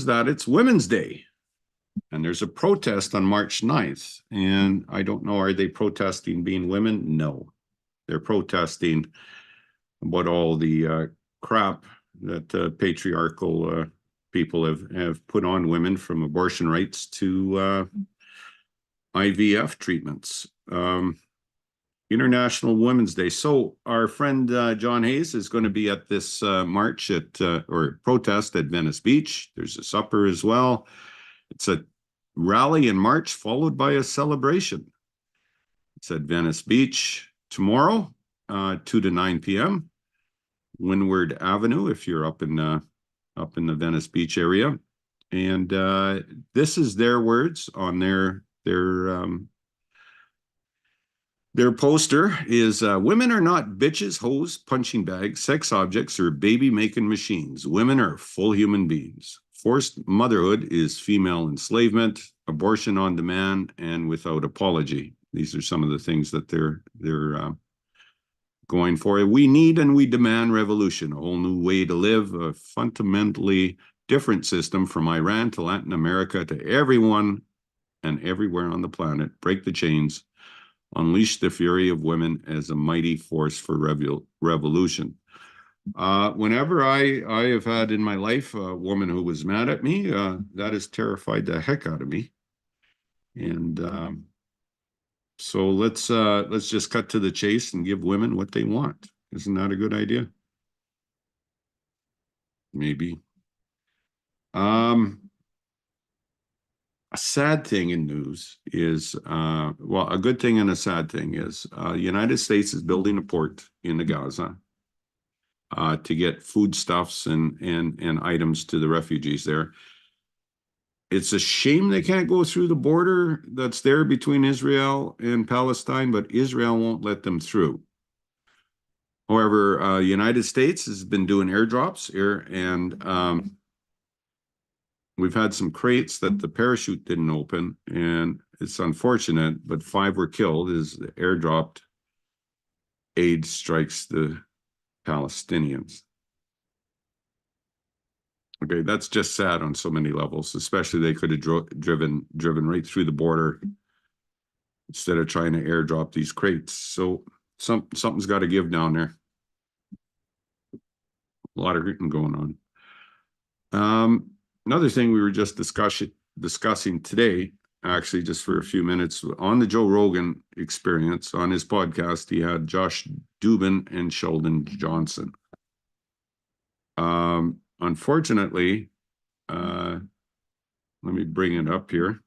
that it's Women's Day. And there's a protest on March 9th. And I don't know, are they protesting being women? No. They're protesting about all the crap that patriarchal people have put on women, from abortion rights to IVF treatments. International Women's Day. So our friend John Hayes is going to be at this march or protest at Venice Beach. There's a supper as well. It's a rally and march followed by a celebration. It's at Venice Beach tomorrow, 2 to 9 p.m. Windward Avenue, if you're up in the Venice Beach area. And this is their words on their poster is, women are not bitches, hoes, punching bags, sex objects, or baby-making machines. Women are full human beings. Forced motherhood is female enslavement, abortion on demand, and without apology. These are some of the things that they're going for. We need and we demand revolution, a whole new way to live, a fundamentally different system from Iran to Latin America to everyone and everywhere on the planet. Break the chains. Unleash the fury of women as a mighty force for revolution. Whenever I have had in my life a woman who was mad at me, that has terrified the heck out of me. And so let's just cut to the chase and give women what they want. Isn't that a good idea? Maybe. A sad thing in news is, well, a good thing and a sad thing is, the United States is building a port in the Gaza to get foodstuffs and items to the refugees there. It's a shame they can't go through the border that's there between Israel and Palestine, but Israel won't let them through. However, the United States has been doing airdrops here, and we've had some crates that the parachute didn't open, and it's unfortunate, but 5 were killed as the airdropped aid strikes the Palestinians. Okay, that's just sad on so many levels, especially they could have driven right through the border instead of trying to airdrop these crates. So something's got to give down there. A lot of hurting going on. Another thing we were just discussing today, actually, just for a few minutes, on the Joe Rogan Experience, on his podcast, he had Josh Dubin and Sheldon Johnson. Unfortunately, let me bring it up here.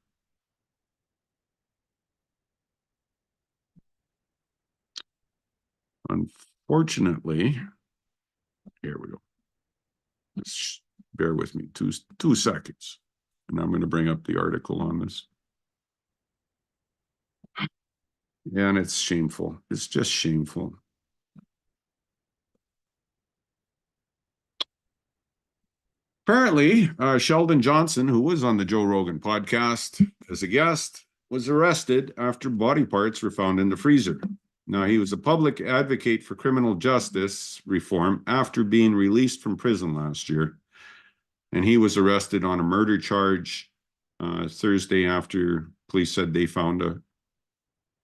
Unfortunately, here we go. Just bear with me 2 seconds, and I'm going to bring up the article on this. Yeah, and it's shameful. It's just shameful. Apparently, Sheldon Johnson, who was on the Joe Rogan podcast as a guest, was arrested after body parts were found in the freezer. Now, he was a public advocate for criminal justice reform after being released from prison last year. And he was arrested on a murder charge Thursday after police said they found a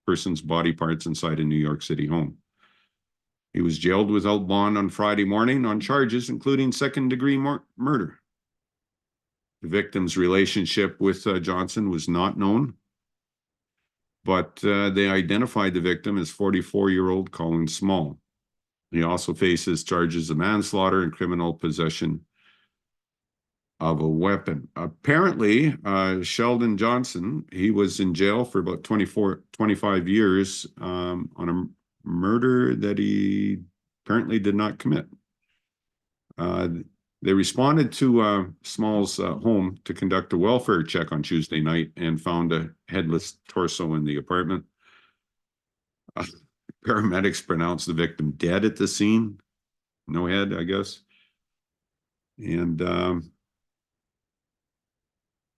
person's body parts inside a New York City home. He was jailed without bond on Friday morning on charges including second-degree murder. The victim's relationship with Johnson was not known, but they identified the victim as 44-year-old Colin Small. He also faces charges of manslaughter and criminal possession of a weapon. Apparently, Sheldon Johnson, he was in jail for about 25 years on a murder that he apparently did not commit. They responded to Small's home to conduct a welfare check on Tuesday night and found a headless torso in the apartment. Paramedics pronounced the victim dead at the scene. No head, I guess. And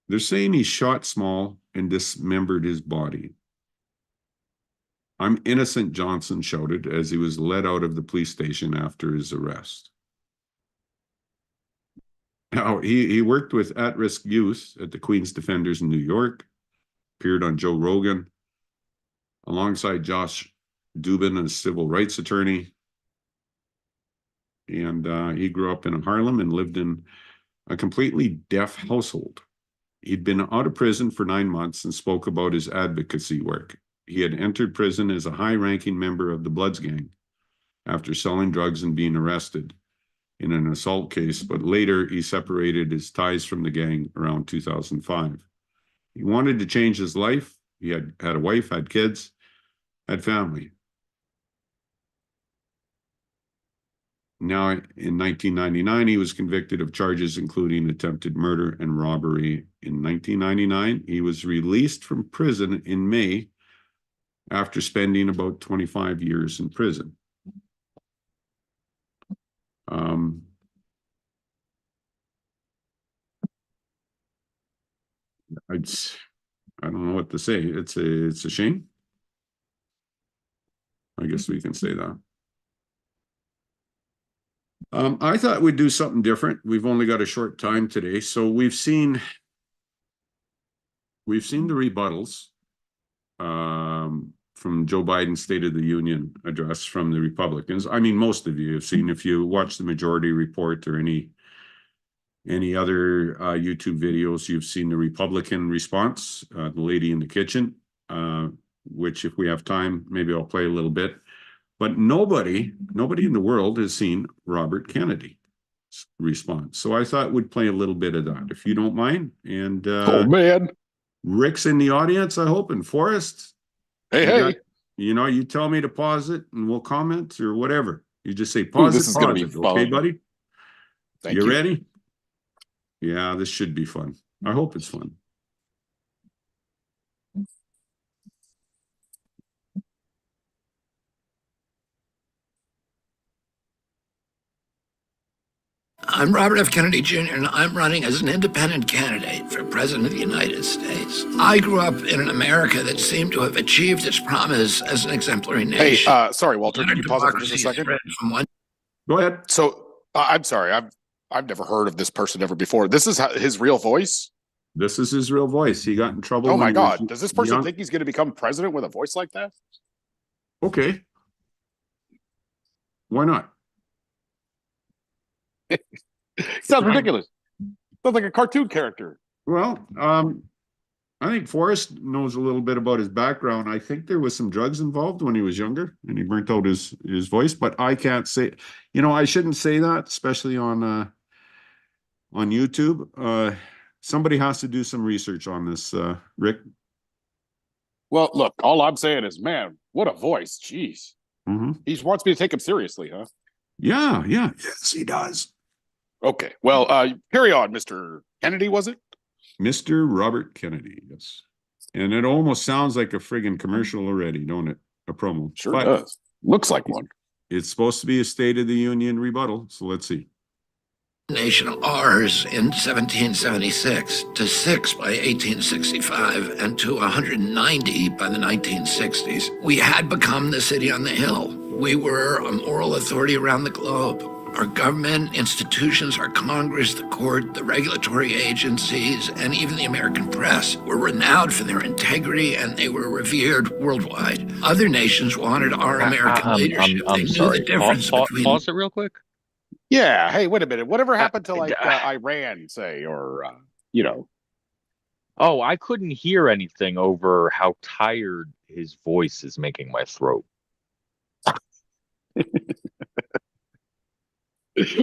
they're saying he shot Small and dismembered his body. "I'm innocent," Johnson shouted as he was led out of the police station after his arrest. Now, he worked with at-risk youth at the Queen's Defenders in New York, appeared on Joe Rogan, alongside Josh Dubin, a civil rights attorney. And he grew up in Harlem and lived in a completely deaf household. He'd been out of prison for 9 months and spoke about his advocacy work. He had entered prison as a high-ranking member of the Bloods gang after selling drugs and being arrested in an assault case, but later he separated his ties from the gang around 2005. He wanted to change his life. He had a wife, had kids, had family. Now, in 1999, he was convicted of charges including attempted murder and robbery. In 1999, he was released from prison in May after spending about 25 years in prison. I don't know what to say. It's a shame. I guess we can say that. I thought we'd do something different. We've only got a short time today, so we've seen the rebuttals from Joe Biden's State of the Union address from the Republicans. I mean, most of you have seen, if you watch the Majority Report or any other YouTube videos, you've seen the Republican response, the lady in the kitchen, which if we have time, maybe I'll play a little bit. But nobody in the world has seen Robert Kennedy's response. So I thought we'd play a little bit of that, if you don't mind. And oh man, Rick's in the audience, I hope, and Forrest. Hey. You tell me to pause it and we'll comment or whatever. You just say pause. This is going to be fun. Okay, buddy? Thank you. You ready? Yeah, this should be fun. I hope it's fun. I'm Robert F. Kennedy Jr., and I'm running as an independent candidate for President of the United States. I grew up in an America that seemed to have achieved its promise as an exemplary nation. Hey, sorry, Walter, can you pause it for just a second? Go ahead. So, I'm sorry, I've never heard of this person ever before. This is his real voice? This is his real voice. He got in trouble. Oh my God. Does this person think he's going to become president with a voice like that? Okay. Why not? Sounds ridiculous. Sounds like a cartoon character. Well, I think Forrest knows a little bit about his background. I think there was some drugs involved when he was younger and he burnt out his voice, but I can't say, I shouldn't say that, especially on YouTube. Somebody has to do some research on this, Rick. Well, look, all I'm saying is, man, what a voice. Jeez. Mm-hmm. He wants me to take him seriously, huh? Yeah. Yes, he does. Okay. Well, carry on, Mr. Kennedy, was it? Mr. Robert Kennedy, yes. And it almost sounds like a friggin' commercial already, don't it? A promo. Sure does. Looks like one. It's supposed to be a State of the Union rebuttal, so let's see. Nation of ours in 1776, to 6 by 1865, and to 190 by the 1960s. We had become the city on the hill. We were a moral authority around the globe. Our government, institutions, our Congress, the court, the regulatory agencies, and even the American press were renowned for their integrity, and they were revered worldwide. Other nations wanted our American leadership. I'm sorry. The difference between... Pause it real quick. Yeah. Hey, wait a minute. Whatever happened to Iran, say, or Oh, I couldn't hear anything over how tired his voice is making my throat.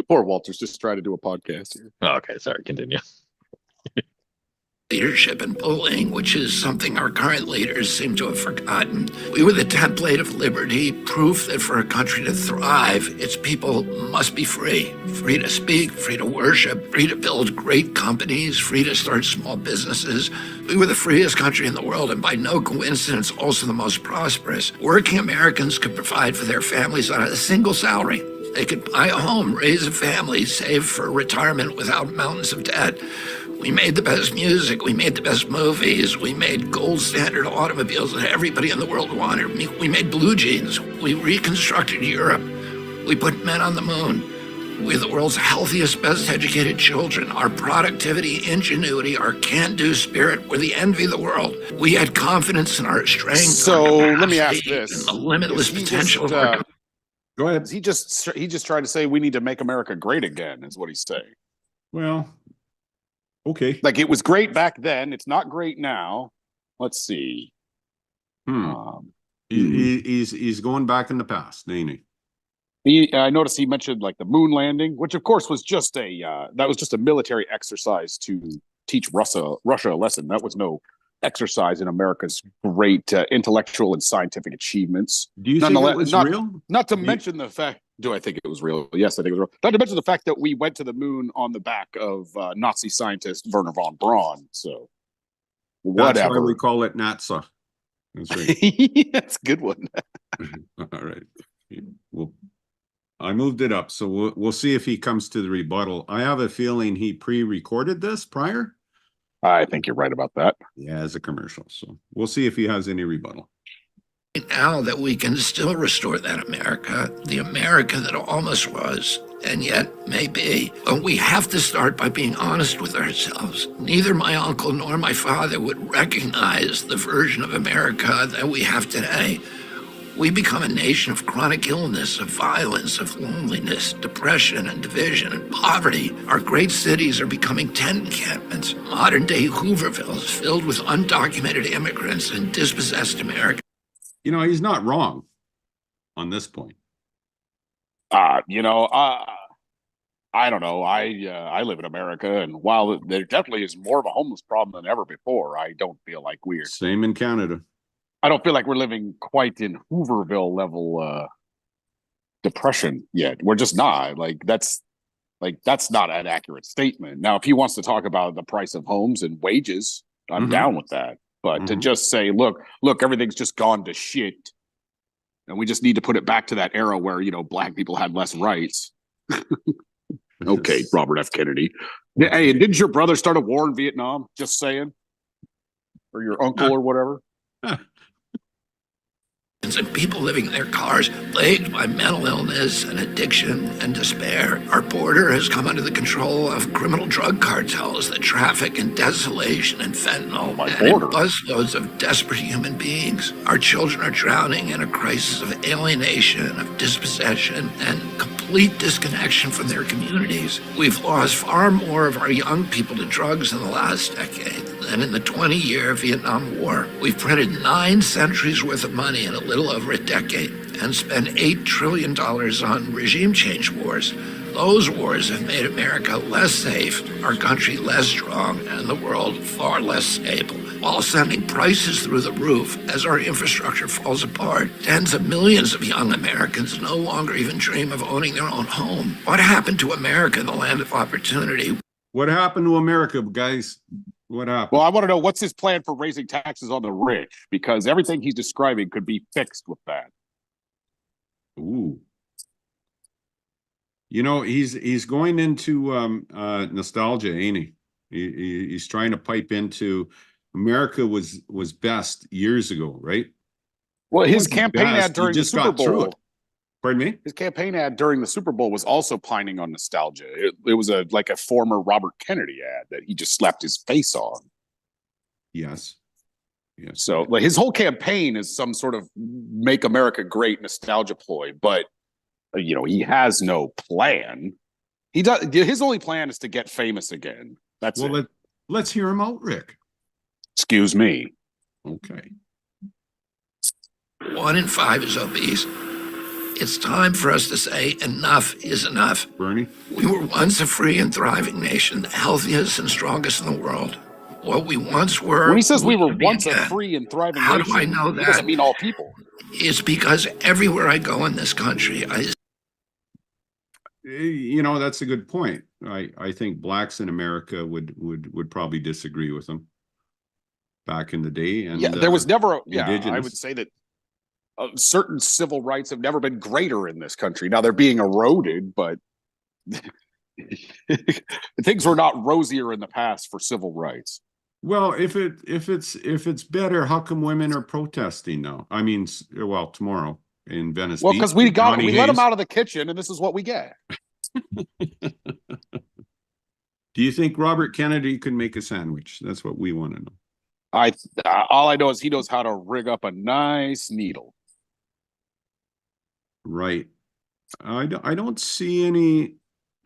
Poor Walter's just trying to do a podcast here. Okay, sorry, continue. Leadership and bullying, which is something our current leaders seem to have forgotten. We were the template of liberty, proof that for a country to thrive, its people must be free. Free to speak, free to worship, free to build great companies, free to start small businesses. We were the freest country in the world, and by no coincidence, also the most prosperous. Working Americans could provide for their families on a single salary. They could buy a home, raise a family, save for retirement without mountains of debt. We made the best music, we made the best movies, we made gold standard automobiles that everybody in the world wanted. We made blue jeans, we reconstructed Europe, we put men on the moon. We have the world's healthiest, best educated children. Our productivity, ingenuity, our can-do spirit, we're the envy of the world. We had confidence in our strength. So our let me ask capacity, this. and the limitless Is he potential just, of our Go ahead. he just tried to say we need to make America great again, is what he's saying. Well, okay. Like it was great back then. It's not great now. Let's see. He's going back in the past, ain't he? I noticed he mentioned like the moon landing, which of course was just a military exercise to teach Russia a lesson. That was no exercise in America's great intellectual and scientific achievements. Do you think it was real? Not to mention the fact. Do I think it was real? Yes, I think it was real. Not to mention the fact that we went to the moon on the back of Nazi scientist Werner von Braun. So whatever. That's why we call it NASA. That's right. That's a good one. All right. Well, I moved it up, so we'll see if he comes to the rebuttal. I have a feeling he pre-recorded this prior. I think you're right about that. Yeah, as a commercial. So we'll see if he has any rebuttal. now that we can still restore that America, the America that almost was, and yet may be. But we have to start by being honest with ourselves. Neither my uncle nor my father would recognize the version of America that we have today. We become a nation of chronic illness, of violence, of loneliness, depression, and division, and poverty. Our great cities are becoming tent encampments. Modern-day Hoovervilles filled with undocumented immigrants and dispossessed Americans. You know, he's not wrong on this point. I don't know. I live in America, and while there definitely is more of a homeless problem than ever before, I don't feel like Same in Canada. I don't feel like we're living quite in Hooverville level depression yet. We're just not. That's not an accurate statement. Now, if he wants to talk about the price of homes and wages, I'm down with that. But to just say, look, everything's just gone to shit, and we just need to put it back to that era where, Black people had less rights. Okay, Robert F. Kennedy. Hey, didn't your brother start a war in Vietnam? Just saying. Or your uncle or whatever. And people living in their cars, plagued by mental illness and addiction and despair. Our border has come under the control of criminal drug cartels that traffic in desolation and fentanyl and in busloads of desperate human beings. Our children are drowning in a crisis of alienation, of dispossession, and complete disconnection from their communities. We've lost far more of our young people to drugs in the last decade than in the 20-year Vietnam War. We've printed 9 centuries worth of money in a little over a decade and spent $8 trillion on regime change wars. Those wars have made America less safe, our country less strong, and the world far less stable, while sending prices through the roof as our infrastructure falls apart. Tens of millions of young Americans no longer even dream of owning their own home. What happened to America, the land of opportunity? What happened to America, guys? What happened? Well, I want to know what's his plan for raising taxes on the rich, because everything he's describing could be fixed with that. Ooh. He's going into nostalgia, ain't he? He's trying to pipe into America was best years ago, right? Well, his campaign ad during the Super Bowl. Pardon me? His campaign ad during the Super Bowl was also pining on nostalgia. It was a former Robert Kennedy ad that he just slapped his face on. Yes. So his whole campaign is some sort of make America great nostalgia ploy, but he has no plan. His only plan is to get famous again. That's it. Let's hear him out, Rick. Excuse me. Okay. 1 in 5 is obese. It's time for us to say enough is enough. Bernie? We were once a free and thriving nation, the healthiest and strongest in the world. What we once were... When he says we were once a free and thriving nation, how do I know that? He doesn't mean all people. It's because everywhere I go in this country, that's a good point. I think blacks in America would probably disagree with him back in the day. And there was never... I would say that certain civil rights have never been greater in this country. Now they're being eroded, but things were not rosier in the past for civil rights. Well, if it's better, how come women are protesting now? I mean, tomorrow in Venice. Well, Beach, because we let Hayes. them out of the kitchen, and this is what we get. Do you think Robert Kennedy could make a sandwich? That's what we want to know. All I know is he knows how to rig up a nice needle. Right. I don't see any.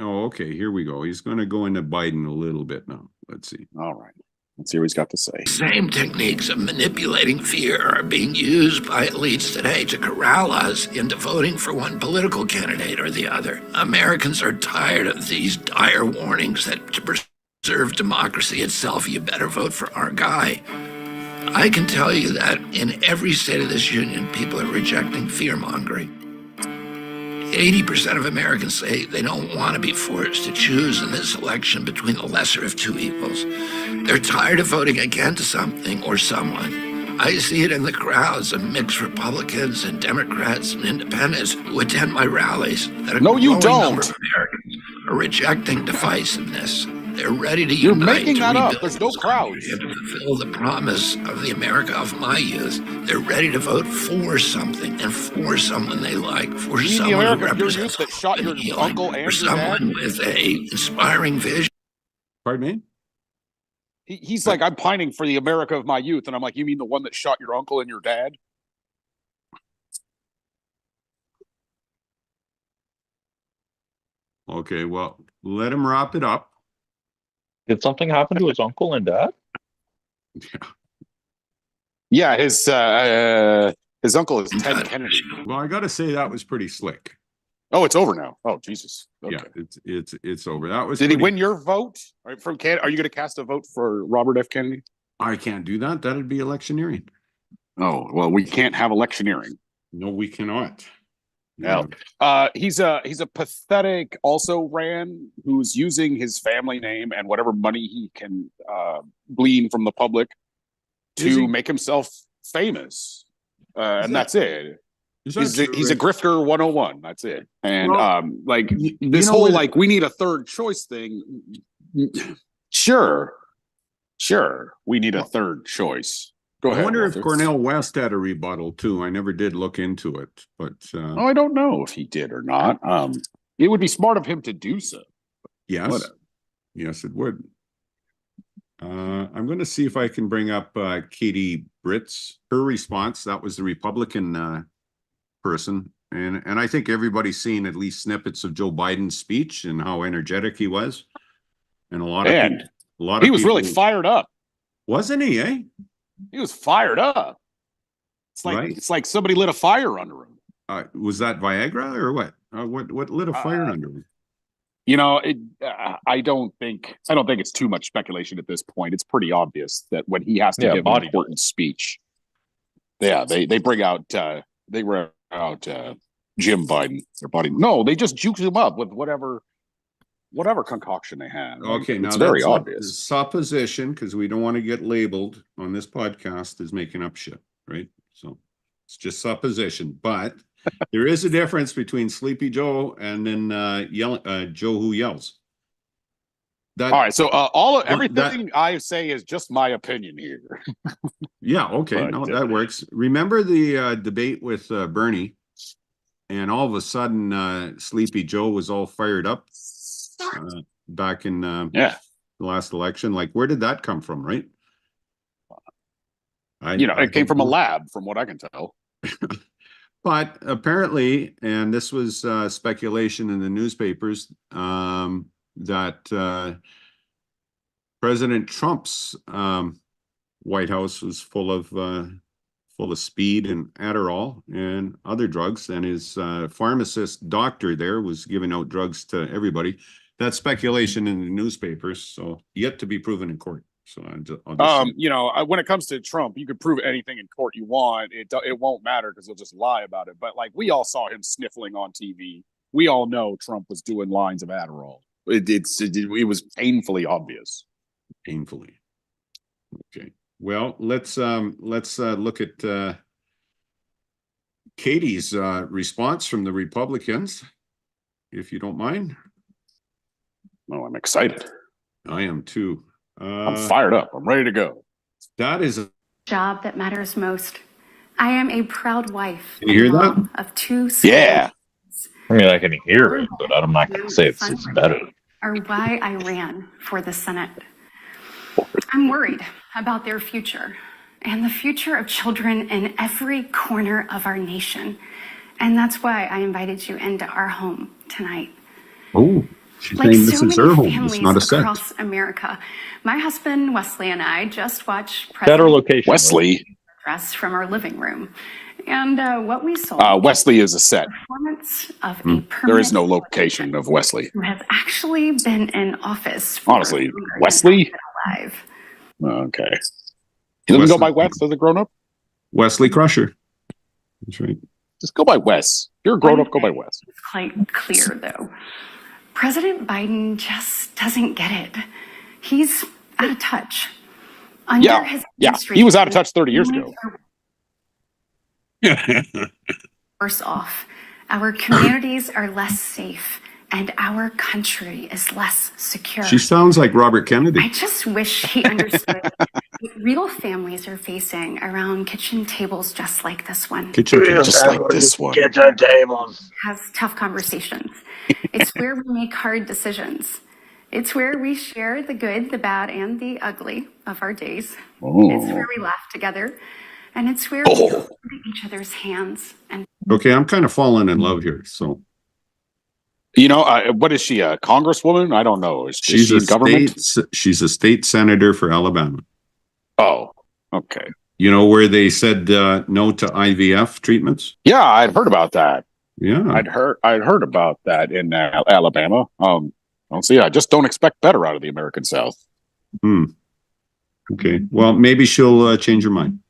Oh, okay. Here we go. He's going to go into Biden a little bit now. Let's see. All right. Let's see what he's got to say. Same techniques of manipulating fear are being used by elites today to corral us into voting for one political candidate or the other. Americans are tired of these dire warnings that to preserve democracy itself, you better vote for our guy. I can tell you that in every state of this union, people are rejecting fear-mongering. 80% of Americans say they don't want to be forced to choose in this election between the lesser of two evils. They're tired of voting against something or someone. I see it in the crowds of mixed Republicans and Democrats and independents who attend my rallies. That No, you growing number don't. of Americans are rejecting divisiveness. They're ready to You're unite making to that up. rebuild There's no this country crowds. and to fulfill the promise of the America of my youth. They're ready to vote for something and for someone they like, for You mean the someone who America of your represents youth that shot your healing, uncle and for your someone dad? with a inspiring vision. Pardon me? He's like, I'm pining for the America of my youth. And I'm like, you mean the one that shot your uncle and your dad? Okay, well, let him wrap it up. Did something happen to his uncle and dad? Yeah, his uncle is Ted Kennedy. Well, I got to say that was pretty slick. Oh, it's over now. Oh, Jesus. Okay. Yeah, it's over. That was. Did he pretty- win your vote? All right, from Canada? Are you going to cast a vote for Robert F. Kennedy? I can't do that. That'd be electioneering. Oh, well, we can't have electioneering. No, we cannot. No. He's a pathetic also ran who's using his family name and whatever money he can glean from the public Is to he? make himself famous. And that- that's it. Is that true, He's a Rick? grifter 101. That's it. And Well, like you this know whole what- like we need a third choice thing. Sure, we need a third choice. Go I ahead. wonder if Walter. Cornell West had a rebuttal too. I never did look into it, but Oh, I don't know if he did or not. It would be smart of him to do so. yes, Whatever. yes, it would. I'm going to see if I can bring up Katie Britt's her response. That was the Republican person, and I think everybody's seen at least snippets of Joe Biden's speech and how energetic he was, and a lot of And people, a lot of he was really people- fired up. wasn't he? Eh? He was fired up. Right. It's like somebody lit a fire under him. Was that Viagra or what? What lit a fire under him? You know, I don't think it's too much speculation at this point. It's pretty obvious that when he has to Yeah, give an important speech, yeah, they bring out Jim Biden or Biden. No, they just juke him up with whatever concoction they have. Okay, now it's very that's obvious. supposition because we don't want to get labeled on this podcast as making up shit, right? So it's just supposition, but there is a difference between Sleepy Joe and then Joe who yells. That All right, so that- everything I say is just my opinion here. yeah, okay, But, no, that works. Remember the debate with Bernie, and all of a sudden Sleepy Joe was all fired up back in Yeah, the last election. Like, where did that come from, right? I it came don't from a know. lab, from what I can tell. But apparently, and this was speculation in the newspapers, that President Trump's White House was full of speed and Adderall and other drugs, and his pharmacist doctor there was giving out drugs to everybody. That's speculation in the newspapers, so yet to be proven in court. So I'll just say- When it comes to Trump, you could prove anything in court you want. It won't matter because he'll just lie about it. But like we all saw him sniffling on TV. We all know Trump was doing lines of Adderall. It was painfully obvious. painfully. Okay. Well, let's look at Katie's response from the Republicans, if you don't mind. Oh, I'm excited. I am too. I'm fired up. I'm ready to go. That is, Job that matters most. I am a proud wife Can you hear and that? mom of two Yeah. sons. I mean, I can hear it, but I'm not going to say it's better. Are why I ran for the Senate. I'm worried about their future and the future of children in every corner of our nation. And that's why I invited you into our home tonight. Oh, she's Like saying so this is many her home. It's families not a set. across America, my husband Wesley and I just watched Better President location. Wesley. Dress from our living room. And what we saw Wesley is a set. performance of a There is permanent no location of Wesley. who has actually been in office for Honestly, longer than Wesley? I've been alive. Okay. He doesn't go by Wesley. Wes as a grown up? Wesley Crusher. That's right. Just go by Wes. If you're a grown up, go by Wes. It's quite clear, though. President Biden just doesn't get it. He's out of touch. Under Yeah, his yeah. He was out of administration, touch 30 years ago. worse off. Our communities are less safe, and our country is less secure. She sounds like Robert I Kennedy. just wish he understood what real families are facing around kitchen tables just like this one. Kitchen Just like this one. Kitchen tables. Has tough conversations. It's where we make hard decisions. It's where we share the good, the bad, and the ugly of our days. It's where we laugh together. And it's where we hold each other's hands. And Okay, I'm kind of falling in love here. So You know, what is she, a congresswoman? I don't know. Is she's she in government? she's a state senator for Alabama. Oh, okay. You know where they said no to IVF treatments? Yeah, I'd heard about that. Yeah. I'd heard about that in Alabama. So yeah, just don't expect better out of the American South. Okay. Well, maybe she'll change her mind.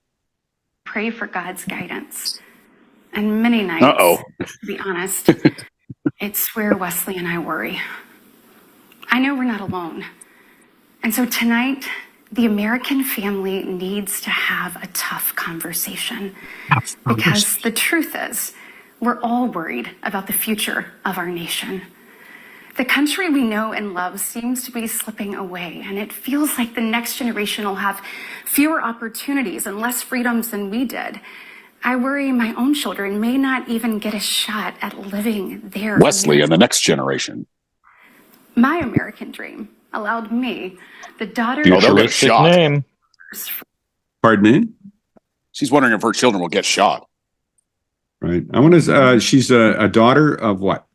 pray for God's guidance. And many nights, to be honest, it's where Wesley and I worry. I know we're not alone. And so tonight, the American family needs to have a tough conversation. Because the truth is, we're all worried about the future of our nation. The country we know and love seems to be slipping away, and it feels like the next generation will have fewer opportunities and less freedoms than we did. I worry my own children may not even get a shot at living their Wesley and the next generation. My American dream allowed me, the daughter they'll get Futuristic shot. name. Pardon me? She's wondering if her children will get shot. Right. I want to, she's a daughter of what?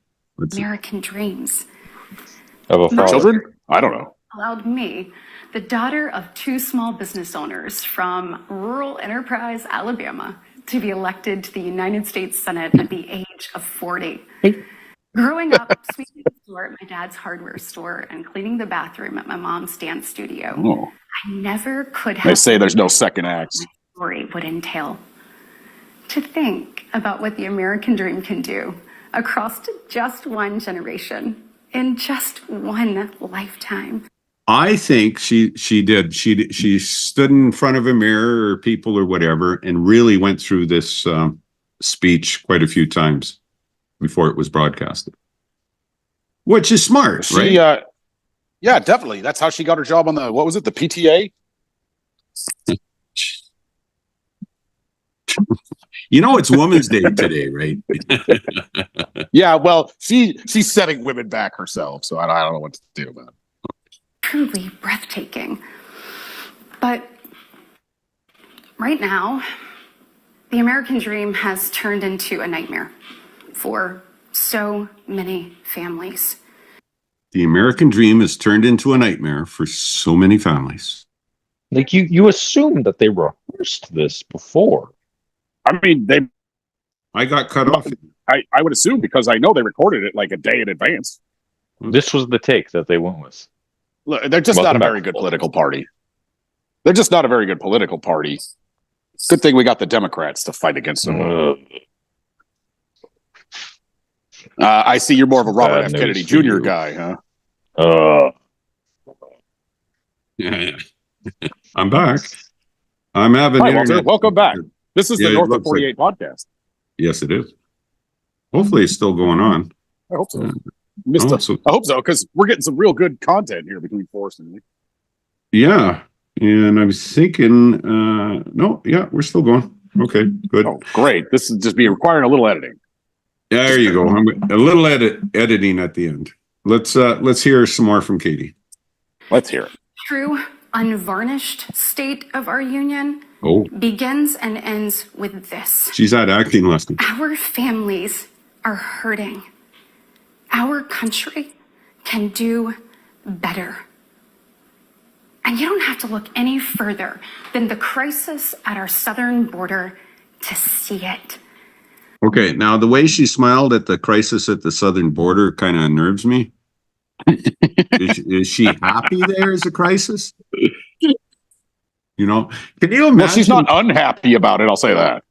American dreams. Of a father. Children? I don't know. Allowed me, the daughter of two small business owners from rural Enterprise, Alabama, to be elected to the United States Senate at the age of 40. Growing up, sweeping the floor at my dad's hardware store and cleaning the bathroom at my mom's dance studio, Oh. I never could have. They say there's no second act. My story would entail. To think about what the American dream can do across just one generation in just one lifetime. I think she did. She stood in front of a mirror or people or whatever and really went through this speech quite a few times before it was broadcasted. Which is smart, right? Yeah, definitely. That's how she got her job on the, what was it, the PTA? You know, it's Women's Day today, right? Yeah, well, she's setting women back herself, so I don't know what to do about it. Truly breathtaking. But right now, the American dream has turned into a nightmare for so many families. The American dream has turned into a nightmare for so many families. Like you assumed that they rehearsed this before. I mean, I got cut off. I would assume, because I know they recorded it like a day in advance. This was the take that they went with. Look, they're just Welcome not a back. very good political party. They're just not a very good political party. Good thing we got the Democrats to fight against them. I see you're more of a Robert F. Bad Kennedy news for Jr. you. guy, huh? Yeah. I'm back. I'm having Hi, Walter. internet. Welcome back. This is Yeah, the it North of looks 48 podcast. Yes, it is. Hopefully it's still going on. I hope so. I hope so, because we're getting some real good content here between Forrest and me. Yeah. And I was thinking, no, yeah, we're still going. Okay, good. Oh, great. This is just be requiring a little editing. There you go. A little editing at the end. Let's hear some more from Katie. Let's hear it. True, unvarnished state of our union begins and ends with this. She's at acting lesson. Our families are hurting. Our country can do better. And you don't have to look any further than the crisis at our southern border to see it. Okay, now the way she smiled at the crisis at the southern border kind of unnerves me. Is she happy there is a crisis? You know, can you imagine? Well, she's not unhappy about it. I'll say that.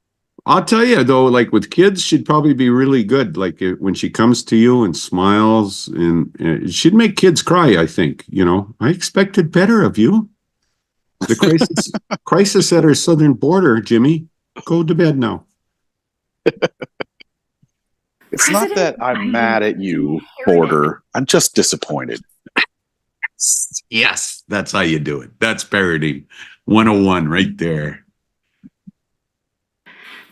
I'll tell you though, like with kids, she'd probably be really good. Like when she comes to you and smiles, and she'd make kids cry. I think. You know, I expected better of you. The crisis at our southern border, Jimmy. Go to bed now. It's not that I'm mad at you, Porter. I'm just disappointed. Yes, that's how you do it. That's parodying 101 right there.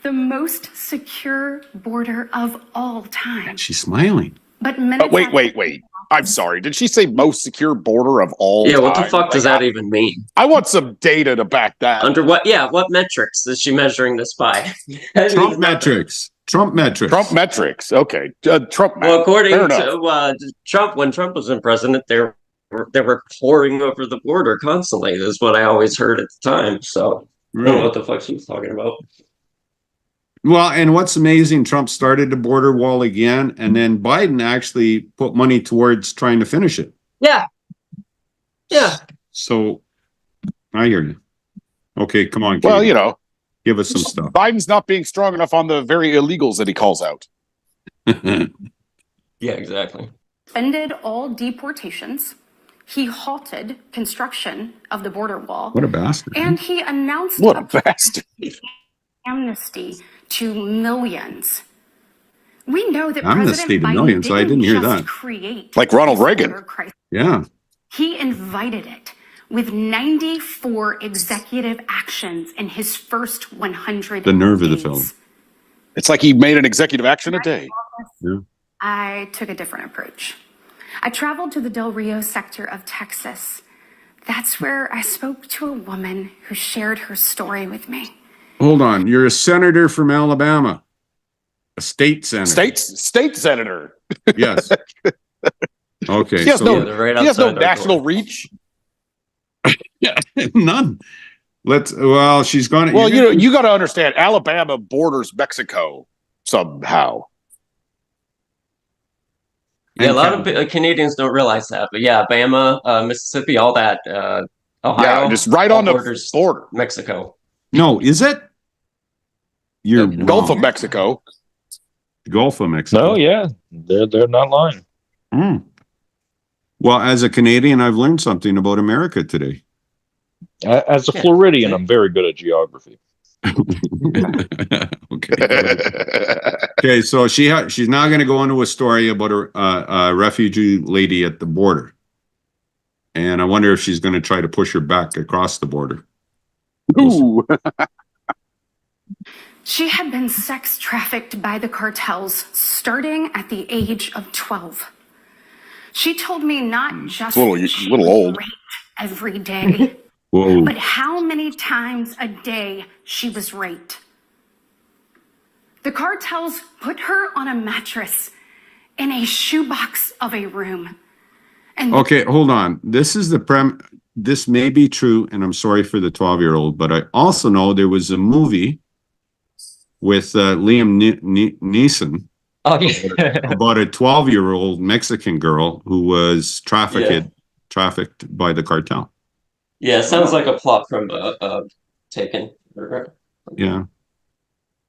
The most secure border of all time. She's smiling. But wait. I'm sorry. Did she say most secure border of all time? Yeah, what the fuck does that even mean? I want some data to back that. Under what? Yeah, what metrics is she measuring this by? Trump metrics. Trump metrics. Okay. Trump. Well, according to Trump, when Trump was in president, they were pouring over the border constantly. Is what I always heard at the time. So I don't know what the fuck she was talking about. Well, and what's amazing, Trump started the border wall again, and then Biden actually put money towards trying to finish it. Yeah. So I hear you. Okay, come on, Katie. Well, you know, give us some stuff. Biden's not being strong enough on the very illegals that he calls out. Yeah, exactly. Suspended all deportations. He halted construction of the border wall. What a bastard. And he announced What a bastard. amnesty to millions. We know that Amnesty President to Biden millions. I didn't hear just that. create Like Ronald this Reagan. border crisis. Yeah. He invited it with 94 executive actions in his first 100 The nerve of the days. film. It's like he made an executive action a day. Yeah. I took a different approach. I traveled to the Del Rio sector of Texas. That's where I spoke to a woman who shared her story with me. Hold on. You're a senator from Alabama. A state senator. State senator. Yes. Okay. He has so no national reach. Yeah, none. She's gonna. Well, you got to understand, Alabama borders Mexico somehow. Yeah, a lot of Canadians don't realize that, but yeah, Bama, Mississippi, all that, Ohio, yeah, just right on the border, Mexico. No, is it? You're Gulf of Mexico. Gulf of Mexico. Oh yeah, they're not lying. Well, as a Canadian, I've learned something about America today. As a Floridian, I'm very good at geography. Okay, so she's now going to go into a story about a refugee lady at the border, and I wonder if she's going to try to push her back across the border. Ooh. She had been sex trafficked by the cartels starting at the age of 12. She told me not just a little old raped every day, Whoa. but how many times a day she was raped. The cartels put her on a mattress in a shoebox of a room. And Okay, hold on. This is this may be true, and I'm sorry for the 12-year-old, but I also know there was a movie with Liam Neeson about a 12-year-old Mexican girl who was trafficked by the cartel. Yeah, it sounds like a plot from Taken. Yeah.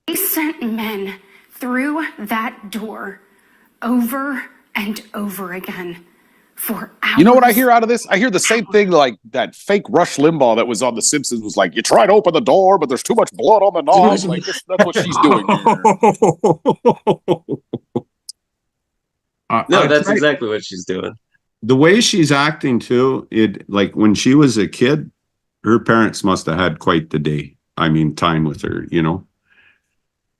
they sent men through that door over and over again for hours. You know what I hear out of this? I hear the same thing like that fake Rush Limbaugh that was on The Simpsons was like, you try to open the door, but there's too much blood on the knob. Like, that's what she's doing here. No, that's exactly what she's doing. The way she's acting too, like when she was a kid, her parents must have had quite the day. I mean, time with her, you know.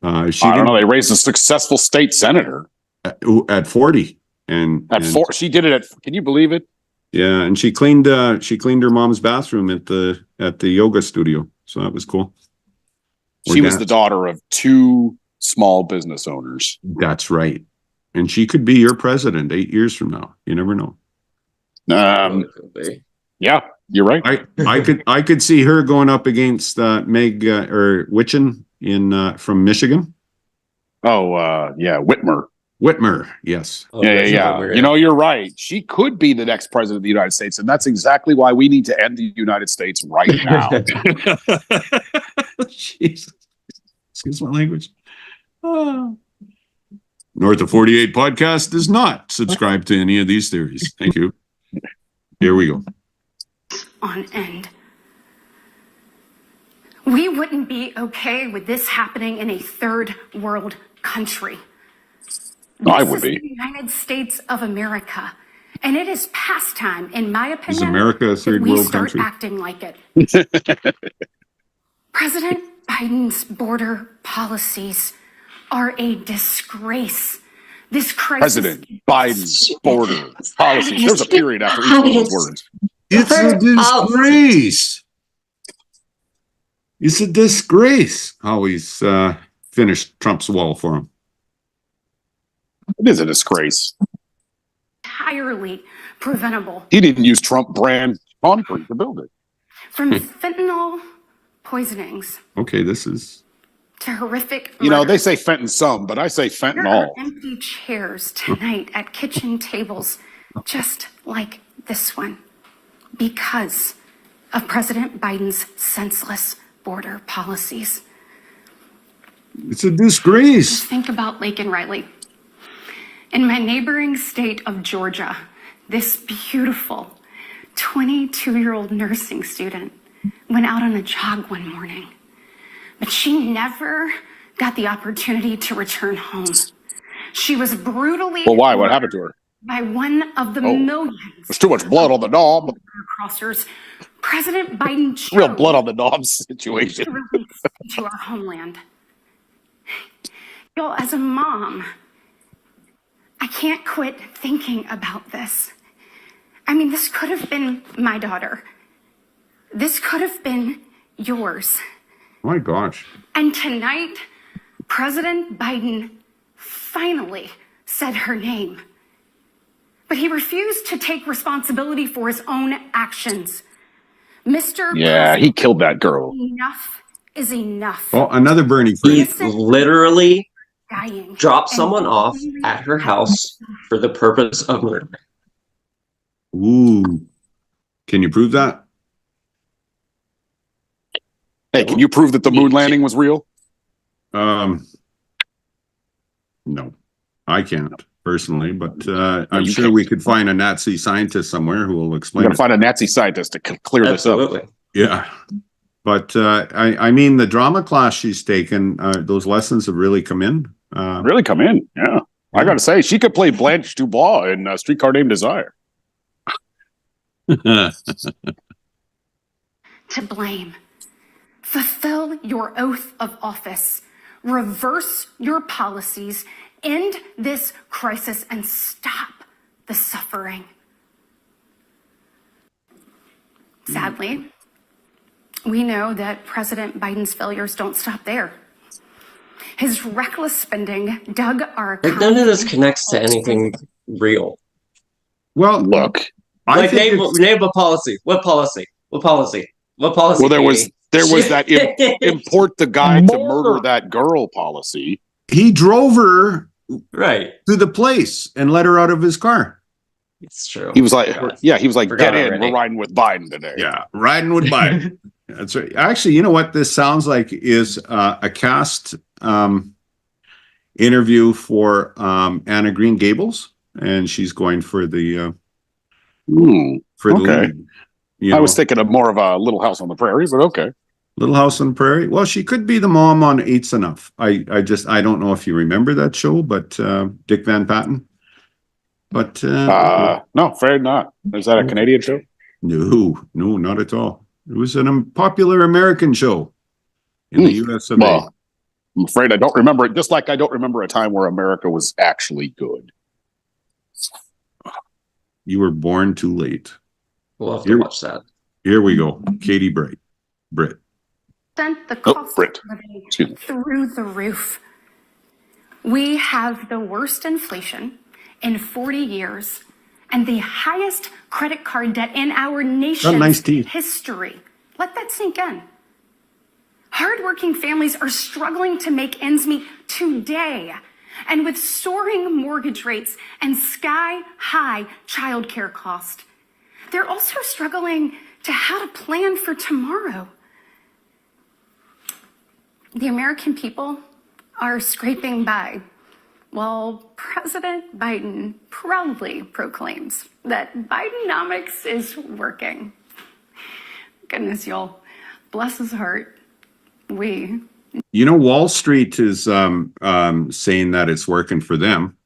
She I don't know. They raised a successful state senator at 40, and at 4. She did it at. Can you believe it? Yeah, and she cleaned her mom's bathroom at the yoga studio, so that was cool. She was the daughter of 2 small business owners. That's right, and she could be your president 8 years from now. You never know. Yeah, you're right. I could see her going up against Meg or Witchen from Michigan. Oh, yeah, Whitmer, yes. Yeah. You know, you're right. She could be the next president of the United States, and that's exactly why we need to end the United States right now. Jesus. Excuse my language. North of 48 podcast does not subscribe to any of these theories. Thank you. Here we go. On end. We wouldn't be okay with this happening in a third world country. I would be. The United States of America, and it is past time, in my opinion. Is America a third world start country? Acting like it. President Biden's border policies are a disgrace. This crisis. President Biden's border policies. There's a period after each one of those words. It's a disgrace. It's a disgrace how he's finished Trump's wall for him. It is a disgrace. Entirely preventable. He didn't use Trump brand concrete to build it. From fentanyl poisonings. Okay, this is to horrific murder. You know, they say fentanyl some, but I say fentanyl. There are empty chairs tonight at kitchen tables just like this one because of President Biden's senseless border policies. It's a disgrace. Just think about Laken Riley. In my neighboring state of Georgia, this beautiful 22-year-old nursing student went out on a jog one morning, but she never got the opportunity to return home. She was brutally Well, why? What happened to her? By one of the millions. There's too much blood on the knob. Crossers. President Biden chose Real blood on the knob situation. to release to our homeland. Yo, as a mom, I can't quit thinking about this. I mean, this could have been my daughter. This could have been yours. My gosh. And tonight, President Biden finally said her name. But he refused to take responsibility for his own actions. Mr. Yeah, President, he killed that girl. Enough is enough. Oh, another Bernie He friend. literally Dying. dropped someone off at her house for the purpose of murder. Ooh. Can you prove that? Hey, can you prove that the moon landing was real? No, I can't personally, but I'm you sure can't. we could find a Nazi scientist somewhere who will We're explain going to it. find a Nazi scientist to clear this up. Absolutely. Yeah. But I mean, the drama class she's taken, those lessons have really come in. Really come in. Yeah. I got to say, she could play Blanche Dubois in Streetcar Named Desire. To blame. Fulfill your oath of office. Reverse your policies. End this crisis and stop the suffering. Sadly, we know that President Biden's failures don't stop there. His reckless spending dug our Like, none of this connects to anything real. Well, Look. I Like, think name a policy. What policy? What policy? What policy? Well, there was Katie? that import the guy to murder that girl policy. he drove her Right. to the place and let her out of his car. It's true. He was like, Forgot get in. already. We're riding with Biden today. Yeah, riding with Biden. That's right. Actually, you know what this sounds like is a cast interview for Anna Green Gables, and she's going for the Hmm. for the Okay. lead. You I know, was thinking of more of a Little House on the Prairie, but okay. Little House on the Prairie. Well, she could be the mom on Eight's Enough. I don't know if you remember that show, but Dick Van Patten. But No, afraid not. Is that a Canadian show? no, not at all. It was an popular American show in the US of A. Well, I'm afraid I don't remember it, just like I don't remember a time where America was actually good. You were born too late. We'll have to watch that. Here we go. Katie Britt. Sent the cost Britt. of living through the roof. We have the worst inflation in 40 years and the highest credit card debt in our nation's history. Let that sink in. Hardworking families are struggling to make ends meet today. And with soaring mortgage rates and sky-high childcare costs, they're also struggling to how to plan for tomorrow. The American people are scraping by, while President Biden proudly proclaims that Bidenomics is working. Goodness, y'all, bless his heart. Wall Street is saying that it's working for them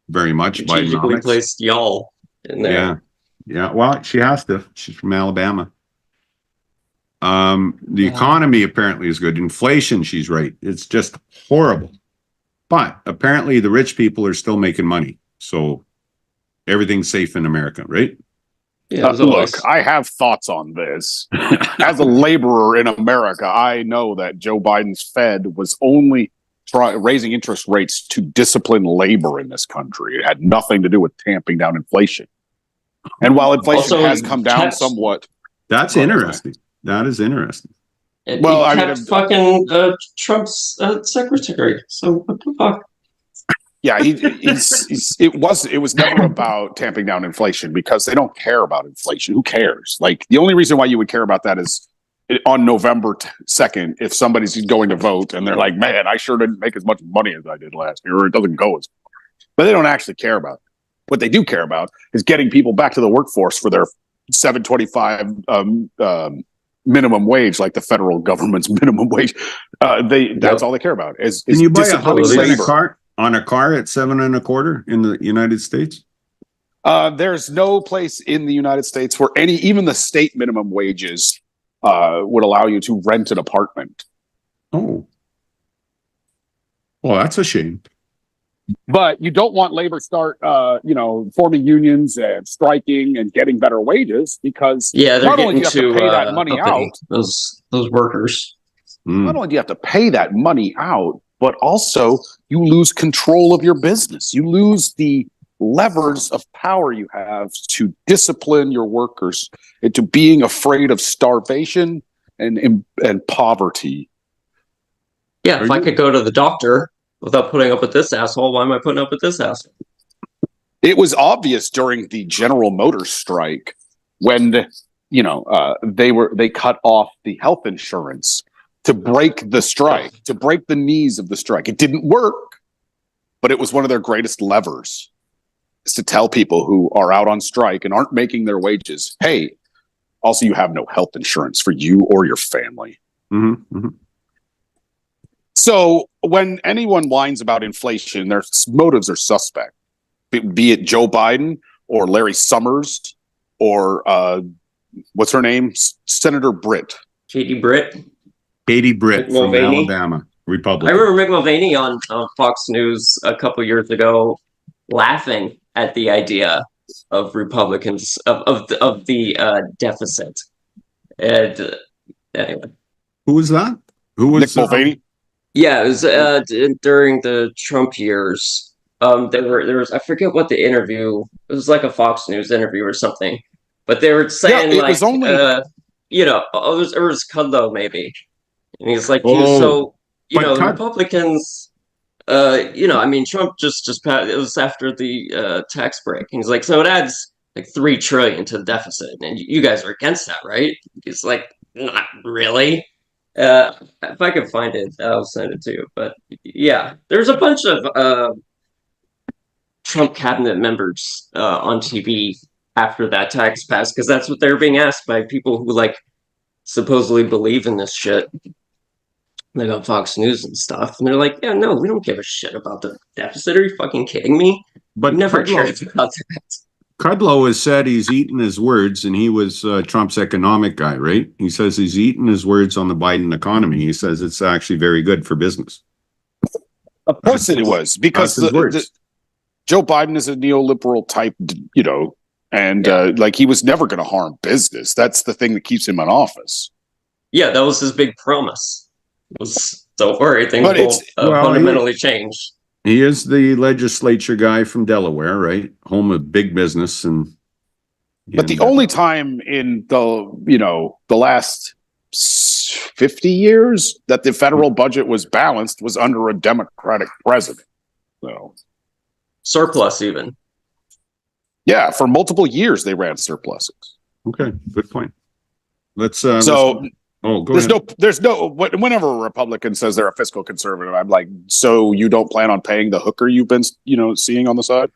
very much. Strategically placed y'all in there. Yeah. Well, she has to. She's from Alabama. The economy apparently is good. Inflation, she's right. It's just horrible. But apparently the rich people are still making money. So everything's safe in America, right? Yeah, look, I have thoughts on this. As a laborer in America, I know that Joe Biden's Fed was only raising interest rates to discipline labor in this country. It had nothing to do with tamping down inflation. And while inflation has come down somewhat, that's interesting. That is interesting. Well, I mean, fucking Trump's secretary. So what the fuck? Yeah, it was never about tamping down inflation because they don't care about inflation. Who cares? Like, the only reason why you would care about that is on November 2nd, if somebody's going to vote and they're like, man, I sure didn't make as much money as I did last year, or it doesn't go as far. But they don't actually care about it. What they do care about is getting people back to the workforce for their $7.25 minimum wage, like the federal government's minimum wage. That's all they care about. Can you buy a car at $7.25 in the United States? There's no place in the United States where even the state minimum wages would allow you to rent an apartment. Oh, well, that's a shame. But you don't want labor start, forming unions and striking and getting better wages because not only do you have to pay that money out, those workers. Not only do you have to pay that money out, but also you lose control of your business. You lose the levers of power you have to discipline your workers into being afraid of starvation and poverty. Yeah, if I could go to the doctor without putting up with this asshole, why am I putting up with this asshole? It was obvious during the General Motors strike when they cut off the health insurance to break the strike, to break the knees of the strike. It didn't work, but it was one of their greatest levers, is to tell people who are out on strike and aren't making their wages, hey, also you have no health insurance for you or your family. Mm-hmm. Mm-hmm. So when anyone whines about inflation, their motives are suspect, be it Joe Biden or Larry Summers or what's her name? Senator Britt. Katie Britt from Alabama, Republican. I remember Mick Mulvaney on Fox News a couple years ago laughing at the idea of Republicans of the deficit. And anyway, who was that? Who was Mick Mulvaney? Yeah, it was during the Trump years. There was I forget what the interview. It was like a Fox News interview or something, but they were saying it was only it was Kudlow maybe, and he's like, the Republicans, Trump just passed. It was after the tax break. And he's like, so it adds like $3 trillion to the deficit, and you guys are against that, right? He's like, not really. If I can find it, I'll send it to you. But yeah, there's a bunch of Trump cabinet members on TV after that tax passed, because that's what they're being asked by people who supposedly believe in this shit. They got Fox News and stuff, and they're like, "Yeah, no, we don't give a shit about the deficit. Are you fucking kidding me?" But never cared about that. Kudlow has said he's eaten his words, and he was Trump's economic guy, right? He says he's eaten his words on the Biden economy. He says it's actually very good for business. Of course it was, because Joe Biden is a neoliberal type, and like he was never going to harm business. That's the thing that keeps him in office. Yeah, that was his big promise. Don't worry, things will fundamentally change. He is the legislature guy from Delaware, right? Home of big business, but the only time in the last 50 years that the federal budget was balanced was under a Democratic president. So surplus, even. Yeah, for multiple years they ran surpluses. Okay, good point. Let's there's no whenever a Republican says they're a fiscal conservative, I'm like, so you don't plan on paying the hooker you've been seeing on the side?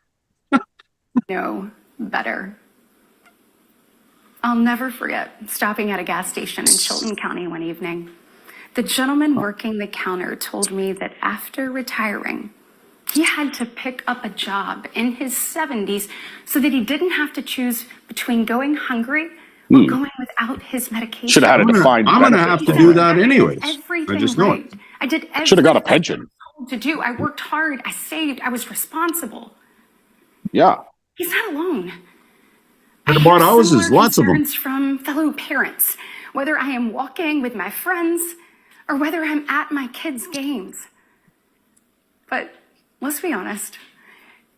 No, better. I'll never forget stopping at a gas station in Chilton County one evening. The gentleman working the counter told me that after retiring, he had to pick up a job in his 70s so that he didn't have to choose between going hungry or going without his medication. Should have had a defined benefit. I'm going to have to do that anyways. Everything I just know it. I did everything. Should have got a pension. To do. I worked hard. I saved. I was responsible. Yeah. He's not alone. I bought houses, lots of them. From fellow parents, whether I am walking with my friends or whether I'm at my kids' games. But let's be honest,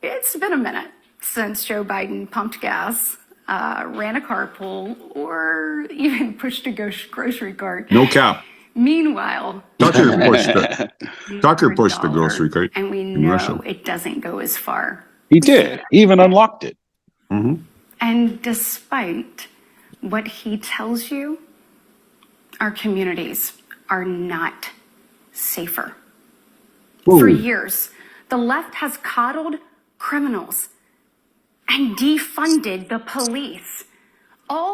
it's been a minute since Joe Biden pumped gas, ran a carpool, or even pushed a grocery cart. No cap. Meanwhile, Tucker pushed the grocery cart. And we know it doesn't go as far. He did. He even unlocked it. Mm-hmm. And despite what he tells you, our communities are not safer. Ooh. For years, the left has coddled criminals and defunded the police.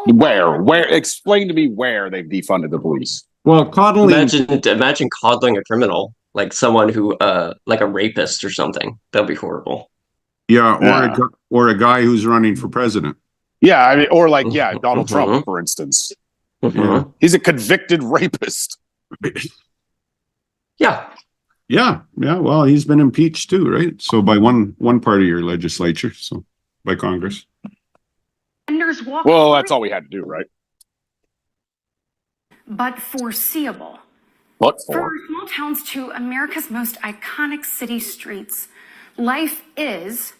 Where? Explain to me where they've defunded the police. Well, coddling. Imagine coddling a criminal, like someone who, like a rapist or something. That'd be horrible. Yeah, or a guy who's running for president. Yeah, I mean, or like, Donald Trump, for instance. Mm-hmm. He's a convicted rapist. Yeah. Well, he's been impeached too, right? So by one part of your legislature, so by Congress. Well, that's all we had to do, right? But foreseeable. What for? From our small towns to America's most iconic city streets, life is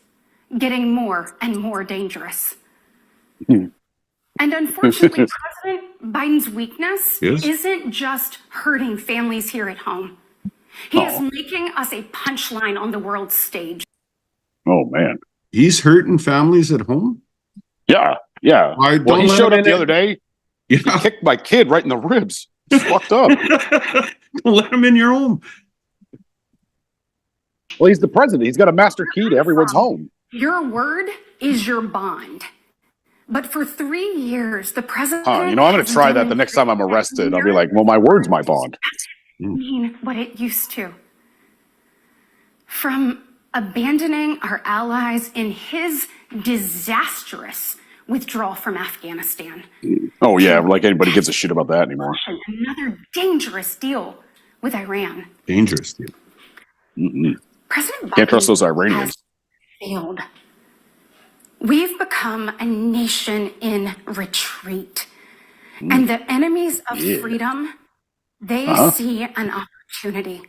getting more and more dangerous. And unfortunately, President Biden's weakness isn't just hurting families here at home. He is making us a punchline on the world stage. Oh, man. He's hurting families at home? Yeah. Well, he showed up the other day. Yeah. He kicked my kid right in the ribs. It's fucked up. Don't let him in your home. Well, he's the president. He's got a master key to everyone's home. Your word is your bond. But for 3 years, the president... I'm going to try that the next time I'm arrested. I'll be like, well, my word's my bond. Mean what it used to. From abandoning our allies in his disastrous withdrawal from Afghanistan. Oh, yeah, like anybody gives a shit about that anymore. Another dangerous deal with Iran. Dangerous deal. President Biden can't trust those Iranians. Has failed. We've become a nation in retreat. And the enemies of freedom, they see an opportunity.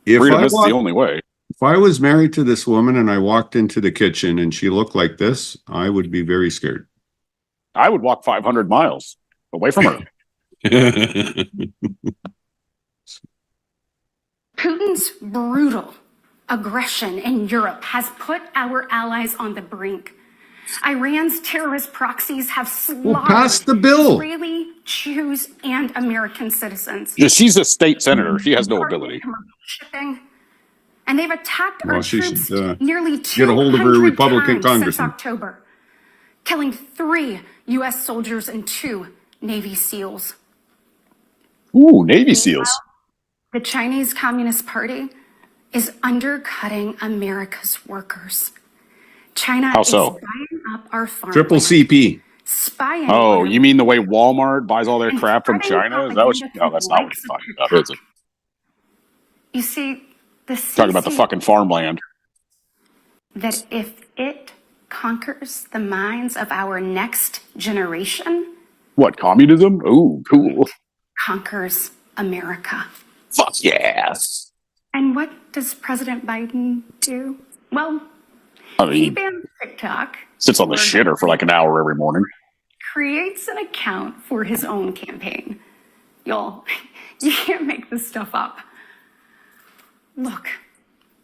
Freedom is the only way. If I was married to this woman and I walked into the kitchen and she looked like this, I would be very scared. I would walk 500 miles away from her. Putin's brutal aggression in Europe has put our allies on the brink. Iran's terrorist proxies have slaughtered the bill. Israeli, Jews, and American citizens. Yeah, she's a state senator. She has no ability. And they've attacked our troops nearly 200 get a hold of her Republican times since congressman. October, killing 3 U.S. soldiers and 2 Navy SEALs. Ooh, Navy SEALs. The Chinese Communist Party is undercutting America's workers. China is buying up our farmland. Triple CP. Spying. Oh, you mean the way Walmart buys all their crap from China? Is that what? No, that's not what you're talking about, is it? You see, Talking about the fucking farmland. That if it conquers the minds of our next generation. What, communism? Ooh, cool. Conquers America. Fuck yes. And what does President Biden do? Well, he bans TikTok. Sits on the shitter for like an hour every morning. Creates an account for his own campaign. Y'all, you can't make this stuff up. Look,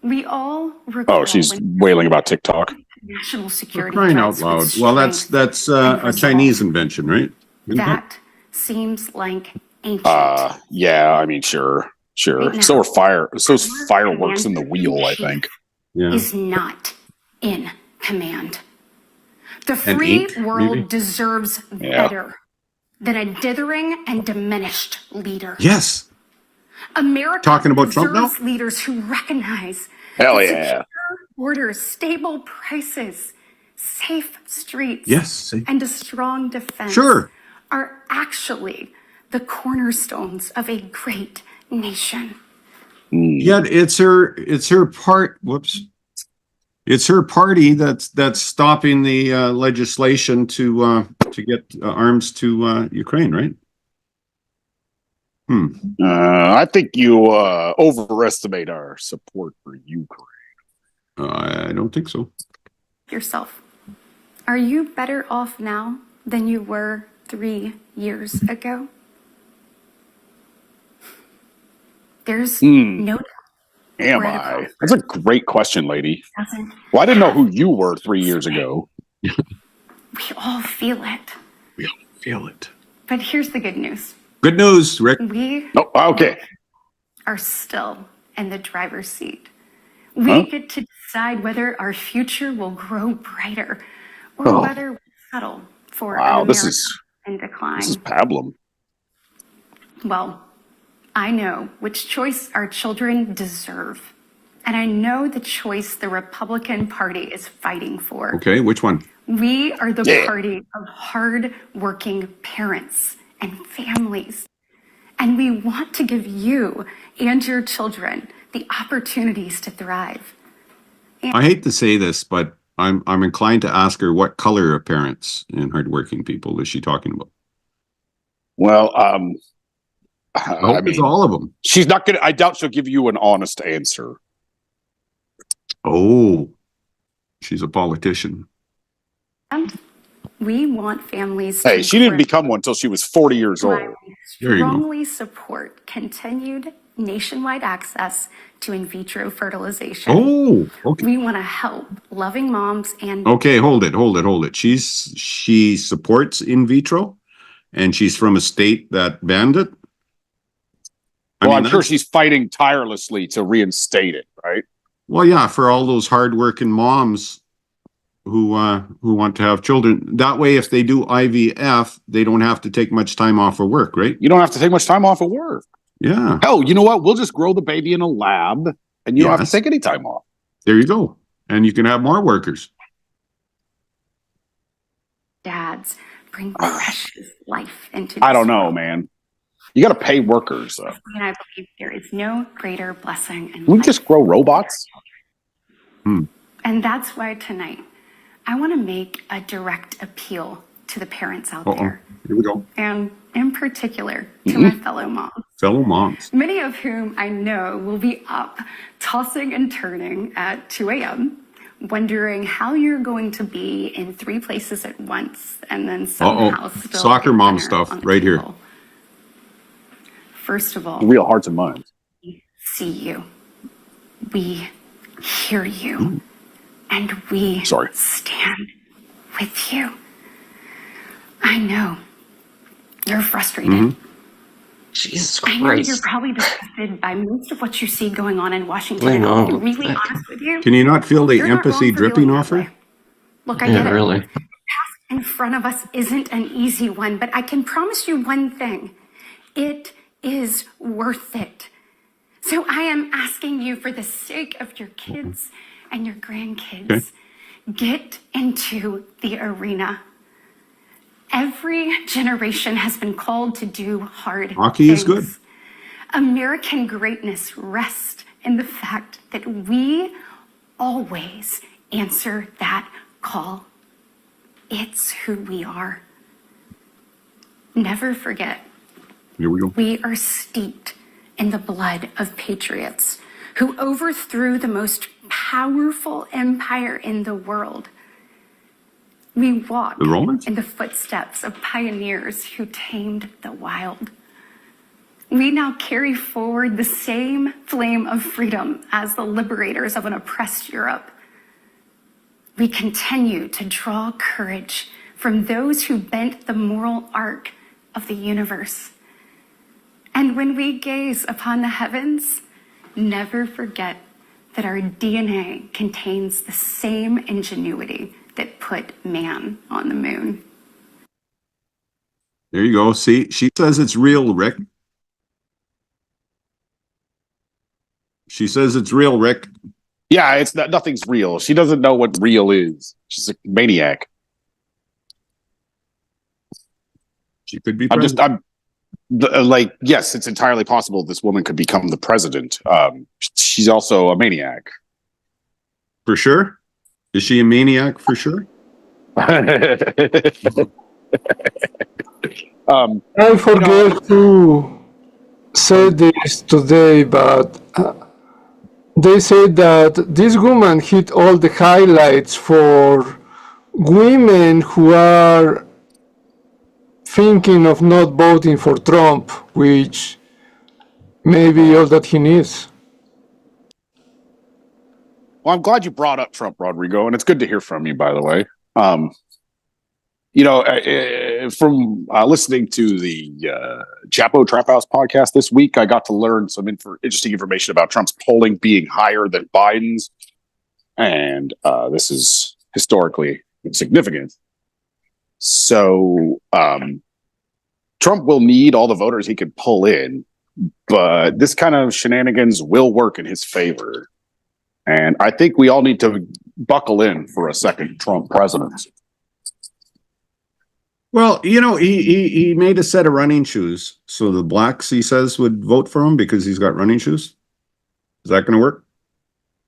we all recall. Oh, she's wailing about TikTok. National security. Crying out loud. Well, that's a Chinese invention, right? That seems like ancient. Yeah, I mean, sure. Right, so fireworks in the wheel, I think. Yeah. Is not in command. The free world deserves better than a dithering and diminished leader. Yes. America talking about Trump now? Leaders who recognize hell yeah, secure borders, stable prices, safe streets, yes, and a strong defense are actually the cornerstones of a great nation. Yet it's her part. Whoops. It's her party that's stopping the legislation to get arms to Ukraine, right? I think you overestimate our support for Ukraine. I don't think so. Yourself. Are you better off now than you were 3 years ago? There's no. Am I? That's a great question, lady. Well, I didn't know who you were 3 years ago. We all feel it. We all feel it. But here's the good news. Good news, Rick. We are still in the driver's seat. We get to decide whether our future will grow brighter or whether we settle for an America in decline. This is pablum. Well, I know which choice our children deserve. And I know the choice the Republican Party is fighting for. Okay, which one? We are the party of hard-working parents and families. And we want to give you and your children the opportunities to thrive. I hate to say this, but I'm inclined to ask her what color of parents and hardworking people is she talking about? Well, I hope it's all of them. She's not gonna. I doubt she'll give you an honest answer. Oh, she's a politician. And we want families. Hey, she didn't become one until she was 40 years old. Strongly support continued nationwide access to in vitro fertilization. Oh, okay. We want to help loving moms and. Okay, hold it. She supports in vitro, and she's from a state that banned it. I'm sure she's fighting tirelessly to reinstate it, right? Well, yeah, for all those hardworking moms who want to have children. That way, if they do IVF, they don't have to take much time off of work, right? You don't have to take much time off of work. Yeah. Hell, you know what? We'll just grow the baby in a lab, and you don't have to take any time off. There you go. And you can have more workers. Dads bring precious life into this I don't know, world. man. You got to pay workers, though. And I believe there is no greater blessing in We life. just grow robots. And that's why tonight I want to make a direct appeal to the parents out there. Here we go. And in particular to my fellow moms. Fellow moms. Many of whom I know will be up tossing and turning at 2 a.m. wondering how you're going to be in 3 places at once and then somehow still soccer get mom dinner stuff on the right table. here. First of all, Real hearts and minds. we see you. We hear you. And we stand with you. I know you're frustrated. Jesus Christ. I know you're probably disgusted by most of what you see going on in Washington. I know. To be really honest with you. Can you not feel the you're not empathy wrong for dripping feeling off that her? way. Look, I get it. Really. The task in front of us isn't an easy one, but I can promise you one thing. It is worth it. So I am asking you, for the sake of your kids and your grandkids, get into the arena. Every generation has been called to do hard Hockey things. is good. American greatness rests in the fact that we always answer that call. It's who we are. Never forget, Here we go. we are steeped in the blood of patriots who overthrew the most powerful empire in the world. We walk The Romans? in the footsteps of pioneers who tamed the wild. We now carry forward the same flame of freedom as the liberators of an oppressed Europe. We continue to draw courage from those who bent the moral arc of the universe. And when we gaze upon the heavens, never forget that our DNA contains the same ingenuity that put man on the moon. There you go. See, she says it's real, Rick. She says it's real, Rick. Yeah, it's not, nothing's real. She doesn't know what real is. She's a maniac. She could be president. Yes, it's entirely possible this woman could become the president. She's also a maniac. For sure? Is she a maniac for sure? I forget who said this today, but they said that this woman hit all the highlights for women who are thinking of not voting for Trump, which may be all that he needs. Well, I'm glad you brought up Trump, Rodrigo, and it's good to hear from you, by the way. From listening to the Chapo Trap House podcast this week, I got to learn some interesting information about Trump's polling being higher than Biden's. And this is historically significant. So Trump will need all the voters he can pull in, but this kind of shenanigans will work in his favor. And I think we all need to buckle in for a second Trump presidency. Well, he made a set of running shoes. So the blacks, he says, would vote for him because he's got running shoes. Is that going to work?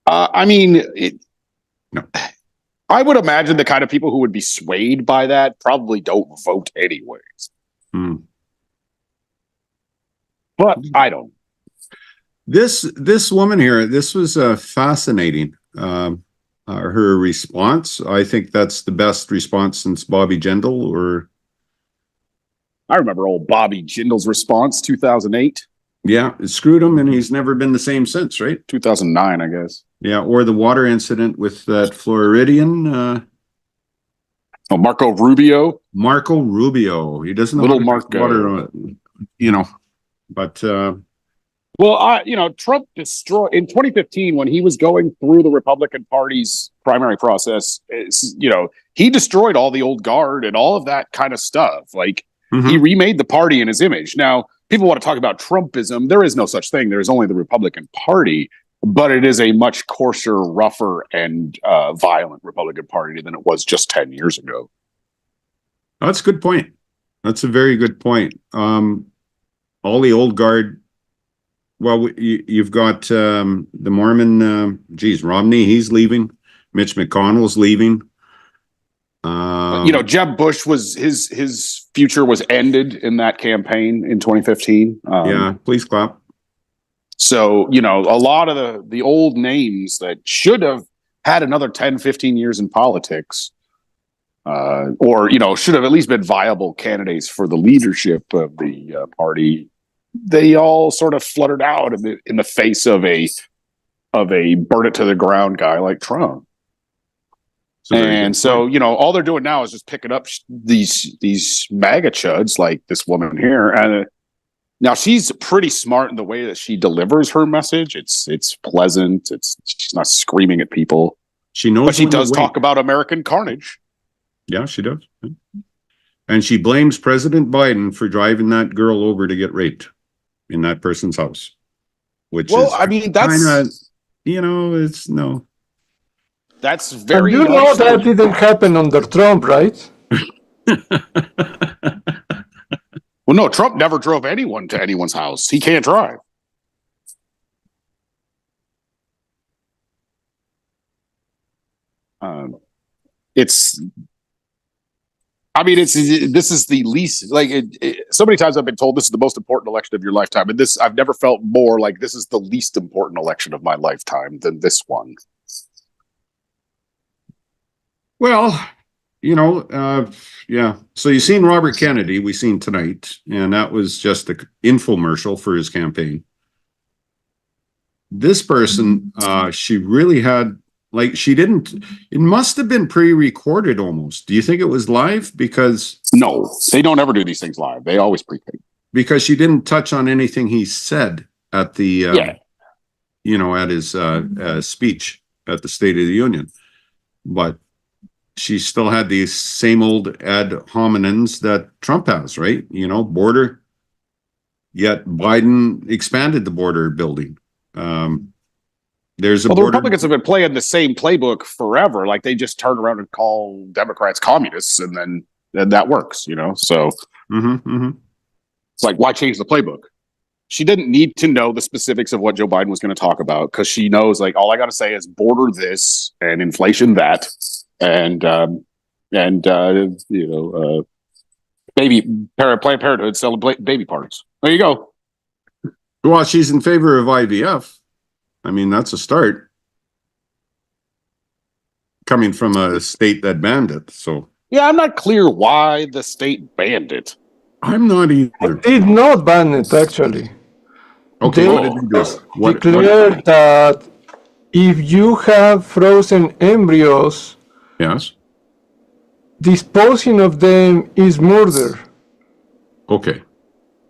No. I would imagine the kind of people who would be swayed by that probably don't vote anyways. But I don't. This woman here, this was fascinating. Her response, I think that's the best response since Bobby Jindal. I remember old Bobby Jindal's response, 2008. Yeah, it screwed him, and he's never been the same since, right? 2009, I guess. Yeah, or the water incident with that Floridian. Marco Rubio. Marco Rubio. He doesn't know Little how to Marco. Water, but. Well, Trump destroyed in 2015 when he was going through the Republican Party's primary process. He destroyed all the old guard and all of that kind of stuff. He remade the party in his image. Now, people want to talk about Trumpism. There is no such thing. There is only the Republican Party, but it is a much coarser, rougher, and violent Republican Party than it was just 10 years ago. That's a good point. That's a very good point. All the old guard. Well, you've got the Mormon, Romney, he's leaving. Mitch McConnell's leaving. Jeb Bush his future was ended in that campaign in 2015. Yeah, please clap. So, a lot of the old names that should have had another 10, 15 years in politics, or should have at least been viable candidates for the leadership of the party, they all sort of fluttered out in the face of a burn it to the ground guy like Trump. And so, all they're doing now is just picking up these MAGA chuds like this woman here. And now she's pretty smart in the way that she delivers her message. It's pleasant. She's not screaming at people. She knows, but she does talk about American carnage. Yeah, she does. And she blames President Biden for driving that girl over to get raped in that person's house. That's it's no. That's very. And that didn't happen under Trump, right? Well, no, Trump never drove anyone to anyone's house. He can't drive. It's. I mean, this is the least like so many times I've been told this is the most important election of your lifetime, and I've never felt more like this is the least important election of my lifetime than this one. Well, yeah. So you seen Robert Kennedy, we seen tonight, and that was just an infomercial for his campaign. This person, she really had, like, it must have been pre-recorded almost. Do you think it was live? Because no, they don't ever do these things live. They always pre-tape. Because she didn't touch on anything he said at the, at his speech at the State of the Union. But she still had these same old ad hominems that Trump has, right? Border. Yet Biden expanded the border building. There's a the Republicans have been playing the same playbook forever. Like they just turn around and call Democrats communists, and then that works, So it's like, why change the playbook? She didn't need to know the specifics of what Joe Biden was going to talk about because she knows, like, all I got to say is border this and inflation that, and Planned Parenthood selling baby parts. There you go. Well, she's in favor of IVF. I mean, that's a start. Coming from a state that banned it, so. Yeah, I'm not clear why the state banned it. I'm not either. They did not ban it, actually. Okay, they what did they do? Declared that if you have frozen embryos, yes, disposing of them is murder. Okay.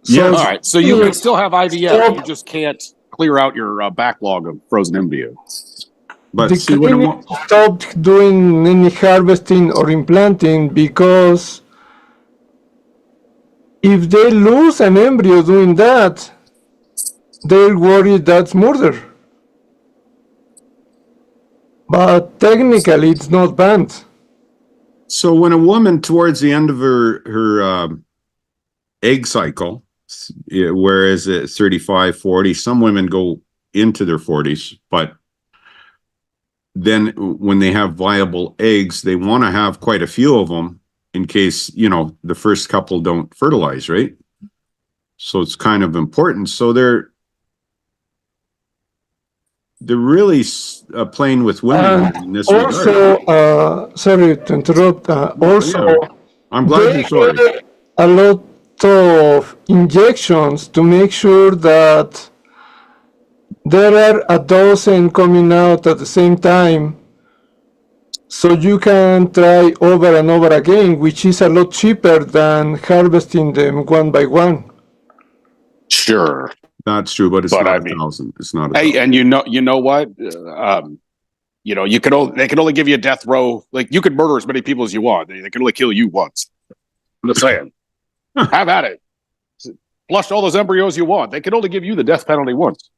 So, all right. So you can still have IVF. You just can't clear out your backlog of frozen embryos. But the clinic stopped doing any harvesting or implanting because if they lose an embryo doing that, they're worried that's murder. But technically, it's not banned. So when a woman towards the end of her egg cycle, whereas at 35, 40, some women go into their 40s, but then when they have viable eggs, they want to have quite a few of them in case, the first couple don't fertilize, right? So it's kind of important. So they're really playing with women in this regard. Sorry to interrupt. I'm glad you saw it. A lot of injections to make sure that there are a dozen coming out at the same time, so you can try over and over again, which is a lot cheaper than harvesting them one by one. Sure. That's true, but it's not 1,000. It's not. Hey, and you know what? They can only give you a death row. Like, you can murder as many people as you want. They can only kill you once. I'm just saying. Have at it. Flush all those embryos you want. They can only give you the death penalty once.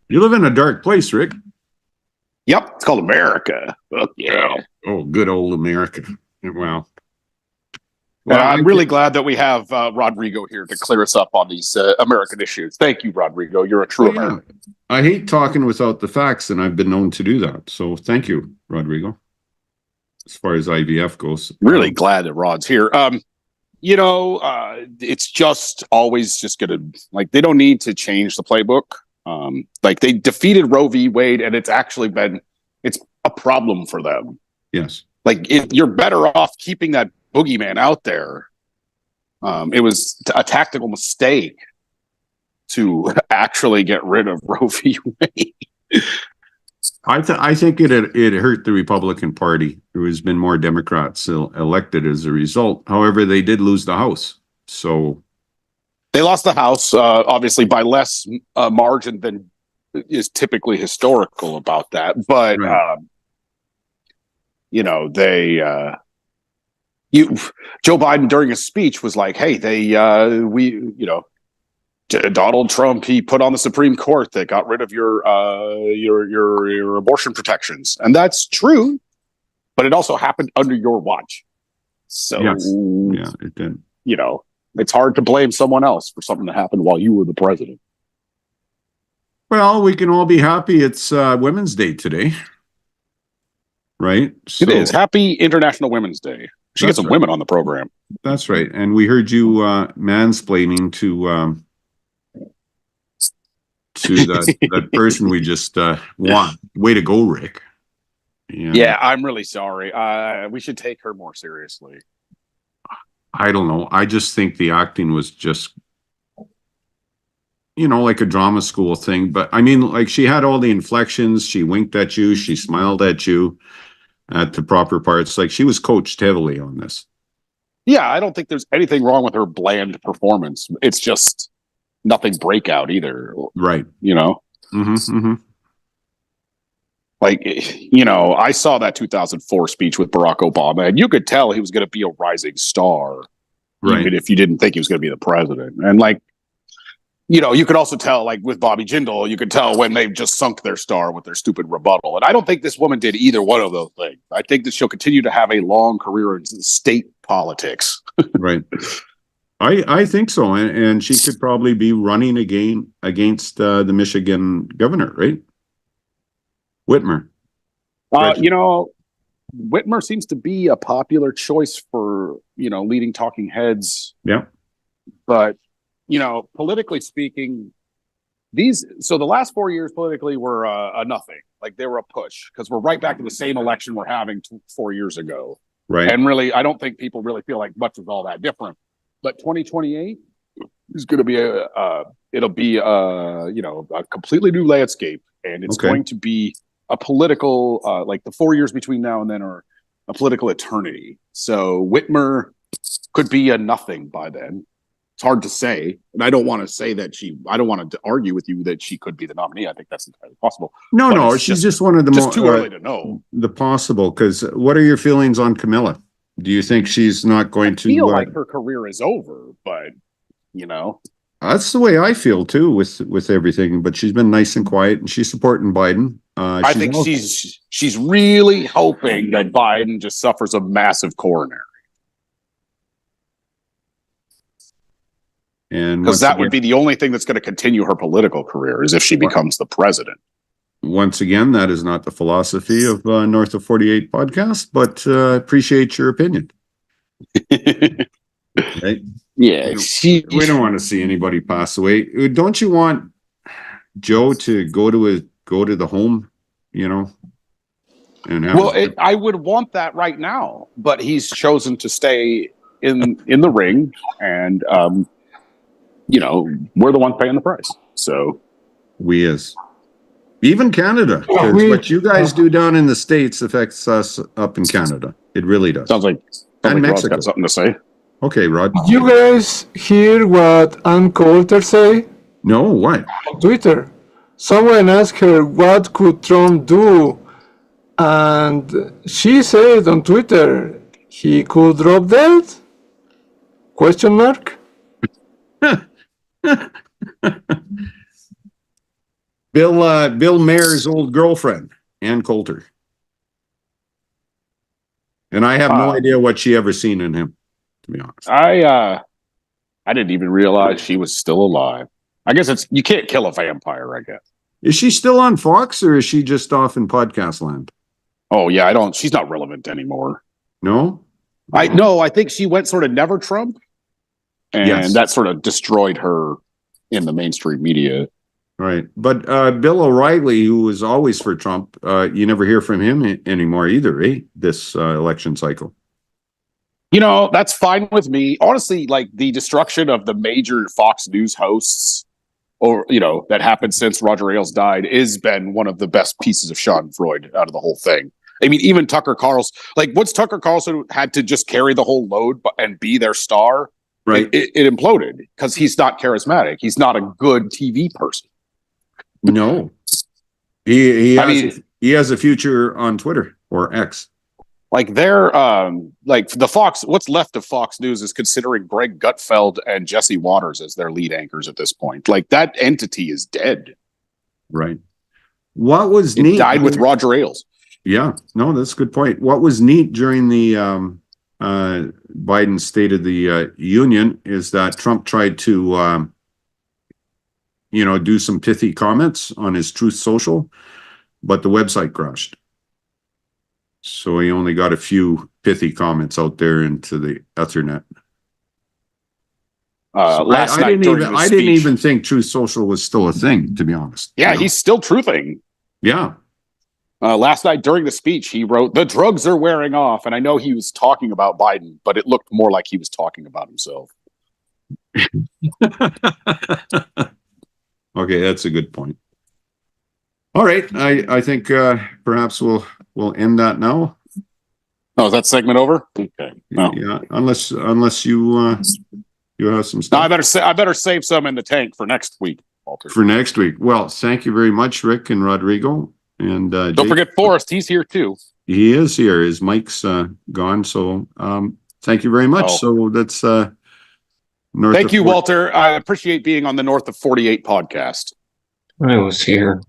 You live in a dark place, Rick. Yep, it's called America. Fuck yeah. Oh, good old America. Wow. Well, I'm really glad that we have Rodrigo here to clear us up on these American issues. Thank you, Rodrigo. You're a true American. I hate talking without the facts, and I've been known to do that. So thank you, Rodrigo. As far as IVF goes. Really glad that Rod's here. It's just always just going to, like, they don't need to change the playbook. Like, they defeated Roe v. Wade, and it's a problem for them. Yes. Like, you're better off keeping that boogeyman out there. It was a tactical mistake to actually get rid of Roe v. Wade. I think it hurt the Republican Party. There has been more Democrats elected as a result. However, they did lose the House. So they lost the House, obviously by less margin than is typically historical about that. But right. Joe Biden during his speech was like, "Hey, Donald Trump, he put on the Supreme Court that got rid of your abortion protections," and that's true. But it also happened under your watch. So yes. Yeah, it did. It's hard to blame someone else for something that happened while you were the president. Well, we can all be happy it's Women's Day today. Right? It is. Happy International Women's Day. She gets some women on the program. That's right. And we heard you mansplaining to that person we just want. Way to go, Rick. Yeah, I'm really sorry. We should take her more seriously. I don't know. I just think the acting was just, like a drama school thing. But I mean, like, she had all the inflections. She winked at you. She smiled at you at the proper parts. Like, she was coached heavily on this. Yeah, I don't think there's anything wrong with her bland performance. It's just nothing breakout either. Right. Like, I saw that 2004 speech with Barack Obama, and you could tell he was going to be a rising star, even if you didn't think he was going to be the president. And you could also tell, like with Bobby Jindal, you could tell when they've just sunk their star with their stupid rebuttal. And I don't think this woman did either one of those things. I think that she'll continue to have a long career in state politics. Right. I think so. And she could probably be running again against the Michigan governor, right? Whitmer. Whitmer seems to be a popular choice for, leading talking heads. Yeah. But, politically speaking, the last 4 years politically were a nothing. Like, they were a push because we're right back to the same election we're having 4 years ago. Right. And really, I don't think people really feel like much is all that different. But 2028 is going to be a completely new landscape, and it's going to be a political, like the 4 years between now and then are a political eternity. So Whitmer could be a nothing by then. It's hard to say. And I don't want to argue with you that she could be the nominee. I think that's entirely possible. No, she's just one of the most too early to know. The possible, because what are your feelings on Camilla? Do you think she's not going to feel like her career is over, but that's the way I feel too with everything, but she's been nice and quiet and she's supporting Biden. I think she's really hoping that Biden just suffers a massive coronary. And because that would be the only thing that's going to continue her political career is if she becomes the president. Once again, that is not the philosophy of North of 48 podcast, but appreciate your opinion. Right? Yeah. We don't want to see anybody pass away. Don't you want Joe to go to the home, and have I would want that right now, but he's chosen to stay in the ring, and we're the ones paying the price. So even Canada, because what you guys do down in the States affects us up in Canada. It really does. Sounds like Mexico got something to say. Okay, Rod. Did you guys hear what Ann Coulter say? No, what? On Twitter. Someone asked her, what could Trump do? And she said on Twitter, he could drop dead? Question mark? Bill Mayer's old girlfriend, Ann Coulter. And I have no idea what she ever seen in him, to be honest. I didn't even realize she was still alive. I guess you can't kill a vampire, I guess. Is she still on Fox or is she just off in podcast land? Oh yeah, she's not relevant anymore. No? I think she went sort of never Trump. And that sort of destroyed her in the mainstream media. Right. But Bill O'Reilly, who was always for Trump, you never hear from him anymore either, eh? This election cycle. That's fine with me. Honestly, like the destruction of the major Fox News hosts that happened since Roger Ailes died has been one of the best pieces of Schadenfreude out of the whole thing. I mean, even Tucker Carlson, once Tucker Carlson had to just carry the whole load and be their star, right? It imploded because he's not charismatic. He's not a good TV person. No, he has a future on Twitter or X. Like they're the Fox. What's left of Fox News is considering Greg Gutfeld and Jesse Waters as their lead anchors at this point. Like that entity is dead. Right. What was neat? Died with Roger Ailes. Yeah. No, that's a good point. What was neat during the Biden State of the Union is that Trump tried to do some pithy comments on his Truth Social, but the website crashed. So he only got a few pithy comments out there into the Ethernet. Last I night didn't even think Truth Social was still a thing, to be honest. Yeah, he's still truthing. Yeah. Last night during the speech, he wrote, "The drugs are wearing off." And I know he was talking about Biden, but it looked more like he was talking about himself. Okay, that's a good point. All right, I think perhaps we'll end that now. Oh, is that segment over? Okay. No. Yeah, unless you have some stuff. No, I better save some in the tank for next week, Walter. For next week. Well, thank you very much, Rick and Norrigo. And don't forget Forrest, he's here too. He is here. His mic's gone. So thank you very much. Oh. So that's Thank you, Walter. I appreciate being on the North of 48 podcast. I was here.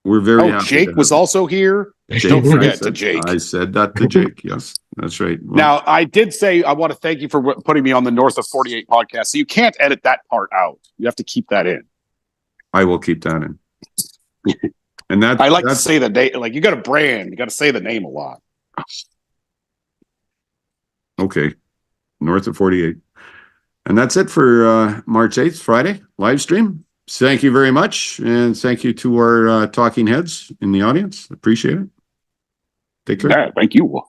We're very happy. Jake was also here. Jake, don't forget to Jake. I said that to Jake. Yes, that's right. Well, now, I did say I want to thank you for putting me on the North of 48 podcast. So you can't edit that part out. You have to keep that in. I will keep that in. And that I like to say the name. Like, you got a brand. You got to say the name a lot. Okay. North of 48. And that's it for March 8th, Friday, live stream. Thank you very much. And thank you to our talking heads in the audience. Appreciate it. Take care. Yeah, thank you.